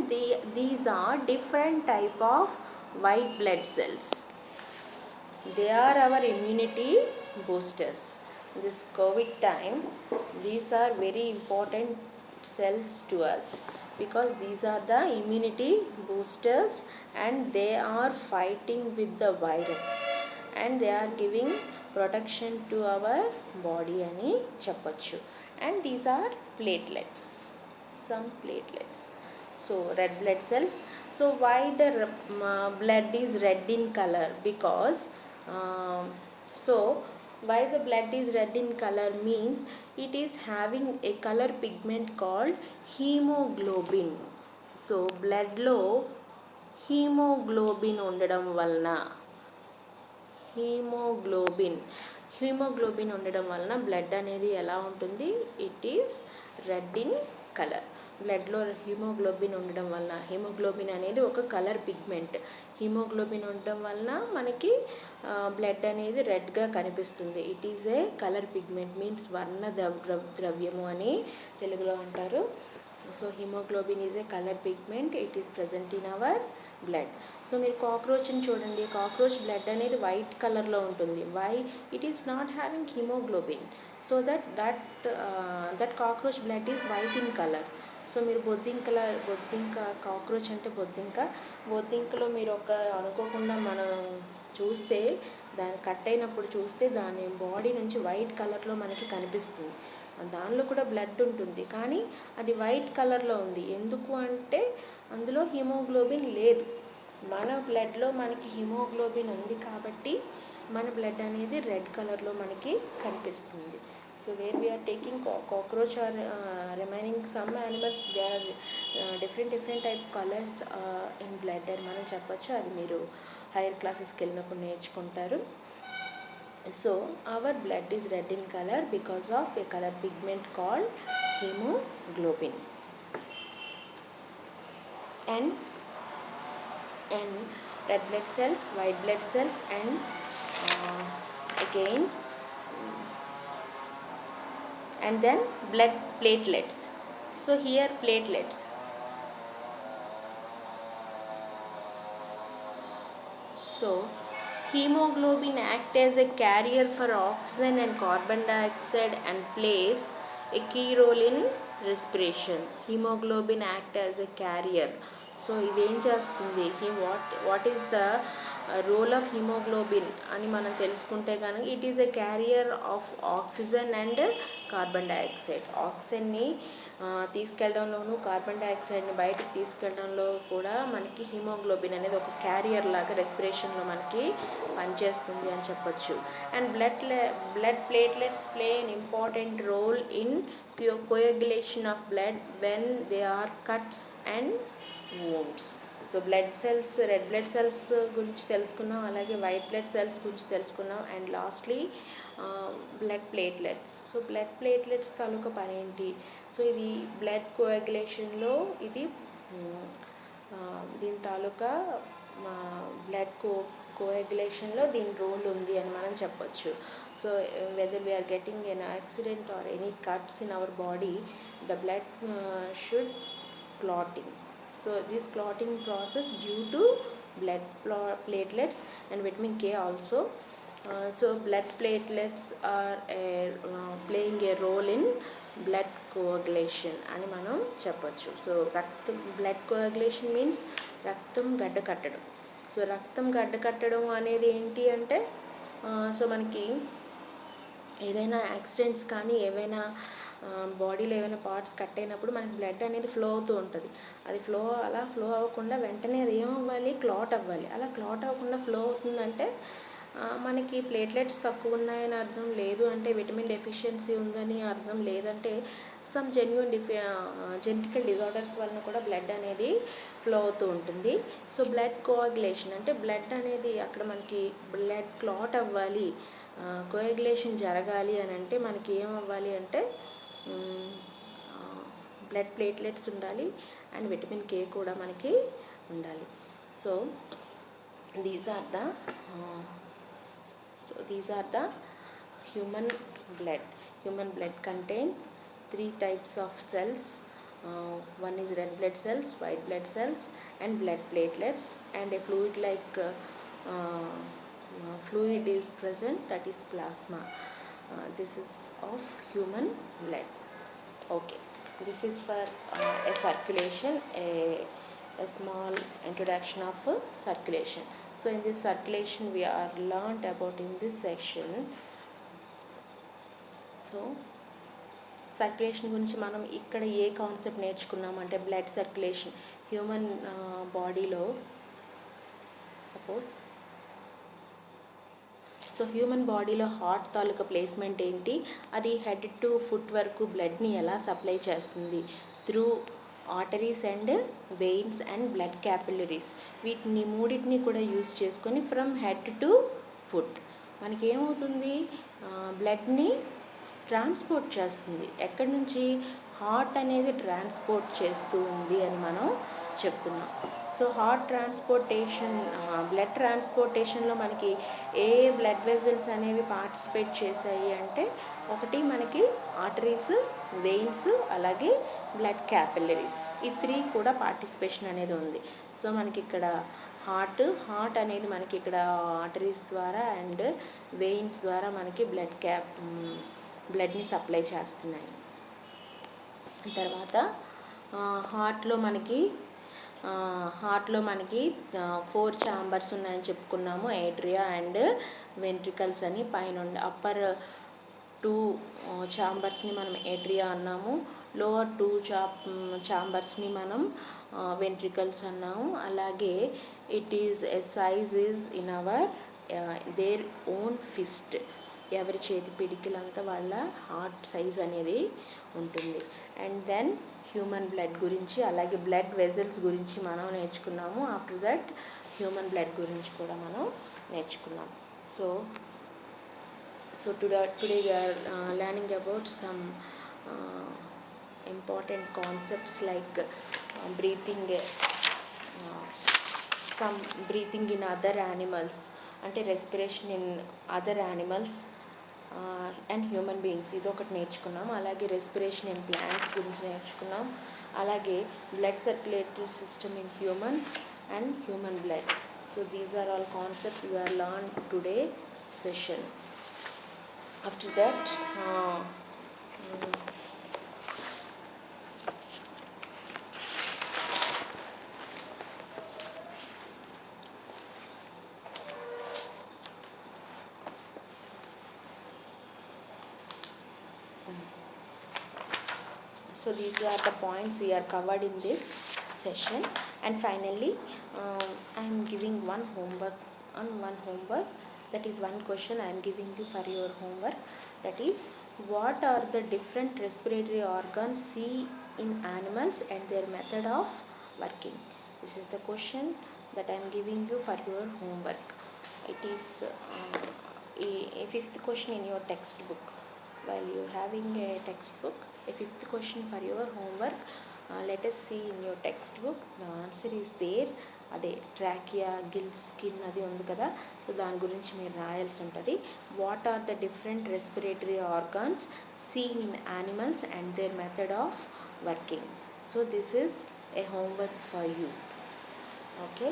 these are different type of white blood cells. They are our immunity boosters. This COVID time, these are very important cells to us because these are the immunity boosters and they are fighting with the virus and they are giving protection to our body ani cheppachu. And these are platelets, some platelets. So red blood cells. So why the blood is red in color? Because so why the blood is red in color means it is having a color pigment called hemoglobin. So blood lo hemoglobin ఉండడం వలన haemoglobin ఉండడం వలన blood అనేది ఎలా ఉంటుంది? It is red in colour. బ్లడ్లో haemoglobin ఉండడం వలన, హీమోగ్లోబిన్ అనేది ఒక కలర్ పిగ్మెంట్. హీమోగ్లోబిన్ ఉండడం వలన మనకి బ్లడ్ అనేది రెడ్గా కనిపిస్తుంది. It is a colour pigment, means వర్ణ ద్రవ్యము అని తెలుగులో అంటారు. So haemoglobin is a colour pigment, it is present in our blood. So మీరు కాక్రోచ్ని చూడండి, కాక్రోచ్ బ్లడ్ అనేది వైట్ కలర్లో ఉంటుంది. Why? It is not having haemoglobin, so that cockroach blood is white in colour. So మీరు బొద్దింక cockroach అంటే బొద్దింకలో మీరు అనుకోకుండా మనం చూస్తే దాన్ని కట్ అయినప్పుడు చూస్తే దాని బాడీ నుంచి వైట్ కలర్లో మనకి కనిపిస్తుంది. దానిలో కూడా బ్లడ్ ఉంటుంది, కానీ అది వైట్ కలర్లో ఉంది. ఎందుకు అంటే అందులో హిమోగ్లోబిన్ లేదు. మన బ్లడ్లో మనకి హిమోగ్లోబిన్ ఉంది కాబట్టి మన బ్లడ్ అనేది రెడ్ కలర్లో మనకి కనిపిస్తుంది. So where we are taking cockroach or remaining some animals, they are different type colours in blood అని మనం చెప్పచ్చు. అది మీరు హైయర్ క్లాసెస్కి వెళ్ళినప్పుడు నేర్చుకుంటారు. So our blood is red in color because of a color pigment called hemoglobin. And red blood cells, white blood cells, and again and then blood platelets. So here platelets. So hemoglobin acts as a carrier for oxygen and carbon dioxide and plays a key role in respiration. Hemoglobin acts as a carrier. So ఇదేం చేస్తుంది, what is the role of haemoglobin అని మనం తెలుసుకుంటే కనుక it is a carrier of oxygen and carbon dioxide. ఆక్సిజన్ని తీసుకెళ్ళడంలోనూ carbon డైఆక్సైడ్ని బయటకు తీసుకెళ్ళడంలో కూడా మనకి హిమోగ్లోబిన్ అనేది ఒక క్యారియర్ లాగా రెస్పిరేషన్లో మనకి పనిచేస్తుంది అని చెప్పొచ్చు. And blood platelets play an important role in coagulation of blood when they are cuts and wounds. So blood cells, red blood cells గురించి తెలుసుకున్నాం, అలాగే వైట్ బ్లడ్ సెల్స్ గురించి తెలుసుకున్నాం, and lastly blood platelets. So blood platelets తాలూకా పని ఏంటి? So ఇది blood కోయాగులేషన్లో ఇది దీని తాలూకా బ్లడ్ కోయాగులేషన్లో దీని రోల్ ఉంది అని మనం చెప్పొచ్చు. So whether we are getting an accident or any cuts in our body, the blood should clotting. So this clotting process due to blood platelets and vitamin K also. So blood platelets are playing a role in blood coagulation అని మనం చెప్పొచ్చు. So blood coagulation means రక్తం గడ్డ కట్టడం. So రక్తం గడ్డ కట్టడం అనేది ఏంటి అంటే సో మనకి ఏదైనా యాక్సిడెంట్స్ కానీ ఏవైనా బాడీలో ఏమైనా పార్ట్స్ కట్ అయినప్పుడు మనకి బ్లడ్ అనేది ఫ్లో అవుతూ ఉంటుంది. అది ఫ్లో అవ్వకుండా వెంటనే అది ఏమవ్వాలి, క్లాట్ అవ్వాలి. అలా క్లాట్ అవ్వకుండా ఫ్లో అవుతుందంటే మనకి ప్లేట్లెట్స్ తక్కువ ఉన్నాయని అర్థం, లేదు అంటే విటమిన్ డెఫిషియన్సీ ఉందని అర్థం, లేదంటే సమ్ జెనెటికల్ డిజార్డర్స్ వలన కూడా బ్లడ్ అనేది ఫ్లో అవుతూ ఉంటుంది. సో బ్లడ్ కోయాగులేషన్ అంటే బ్లడ్ అనేది అక్కడ మనకి బ్లడ్ క్లాట్ అవ్వాలి, కోయాగులేషన్ జరగాలి అని అంటే మనకి ఏమవ్వాలి అంటే బ్లడ్ ప్లేట్లెట్స్ ఉండాలి అండ్ విటమిన్ K కూడా మనకి ఉండాలి. So these are the human blood. Human blood contain 3 types of cells. One is red blood cells, white blood cells, and blood platelets, and a fluid like fluid is present, that is plasma. This is of human blood. Okay, this is for a circulation, a small introduction of circulation. So in this circulation we are learned about in this section. So circulation గురించి మనం ఇక్కడ ఏ concept నేర్చుకున్నామంటే blood circulation human బాడీలో suppose so human బాడీలో heart తాలూకా placement ఏంటి, అది head to foot వరకు బ్లడ్ని ఎలా supply చేస్తుంది, through arteries and veins and blood capillaries. వీటిని మూడింటిని కూడా యూజ్ చేసుకొని ఫ్రమ్ హెడ్ టు ఫుట్ మనకి ఏమవుతుంది, బ్లడ్ని ట్రాన్స్పోర్ట్ చేస్తుంది. ఎక్కడి నుంచి, హార్ట్ అనేది ట్రాన్స్పోర్ట్ చేస్తూ ఉంది అని మనం చెప్తున్నాం. సో హార్ట్ ట్రాన్స్పోర్టేషన్, బ్లడ్ ట్రాన్స్పోర్టేషన్లో మనకి ఏ బ్లడ్ వెజల్స్ అనేవి పార్టిసిపేట్ చేశాయి అంటే ఒకటి మనకి ఆర్టరీస్, వెయిన్స్, అలాగే బ్లడ్ క్యాపిలరీస్, ఈ 3 కూడా పార్టిసిపేషన్ అనేది ఉంది. సో మనకి ఇక్కడ హార్ట్ అనేది మనకి ఇక్కడ ఆర్టరీస్ ద్వారా అండ్ వెయిన్స్ ద్వారా మనకి బ్లడ్ని సప్లై చేస్తున్నాయి. తర్వాత హార్ట్లో మనకి 4 ఛాంబర్స్ ఉన్నాయని చెప్పుకున్నాము, ఏట్రియా అండ్ వెంట్రికల్స్ అని. పైన అప్పర్ టూ ఛాంబర్స్ని మనం ఏట్రియా అన్నాము, లోవర్ టూ ఛాంబర్స్ని మనం వెంట్రికల్స్ అన్నాము. అలాగే it is a size is in our their own fist, ఎవరి చేతి పిడికిలంతా వాళ్ళ హార్ట్ సైజ్ అనేది ఉంటుంది. అండ్ దెన్ హ్యూమన్ బ్లడ్ గురించి, అలాగే బ్లడ్ వెజల్స్ గురించి మనం నేర్చుకున్నాము. ఆఫ్టర్ దట్ హ్యూమన్ బ్లడ్ గురించి కూడా మనం నేర్చుకున్నాం. So today we are learning about some important concepts like some breathing in other animals, అంటే respiration in other animals and human beings, ఇది ఒకటి నేర్చుకున్నాం. అలాగే రెస్పిరేషన్ ఇన్ ప్లాంట్స్ గురించి నేర్చుకున్నాం. అలాగే blood circulatory system in humans and human blood. So these are all concepts we are learned today session. After that so these are the points we are covered in this session. And finally I am giving one homework, that is one question I am giving you for your homework. That is, what are the different respiratory organs see in animals and their method of working? This is the question that I am giving you for your homework. It is a fifth question in your textbook. While you having a textbook, a fifth question for your homework, let us see in your textbook. The answer is there. అదే trachea, gill, skin అది ఉంది కదా, so దాని గురించి మీరు రాయాల్సి ఉంటుంది. What are the different respiratory organs seen in animals and their method of working. So this is a homework for you. Okay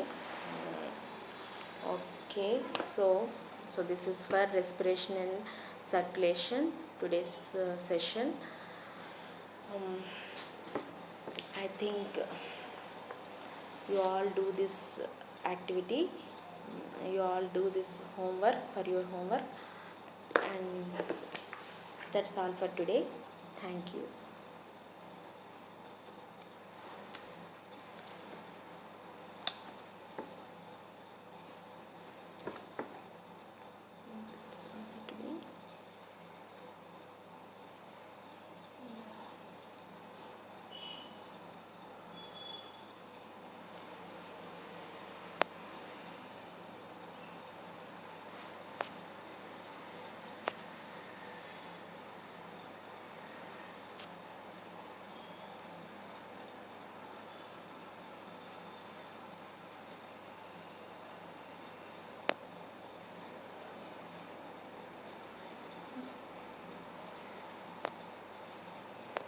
so this is for respiration and circulation, today's session. I think you all do this activity, you all do this homework for your homework, and that's all for today. Thank you.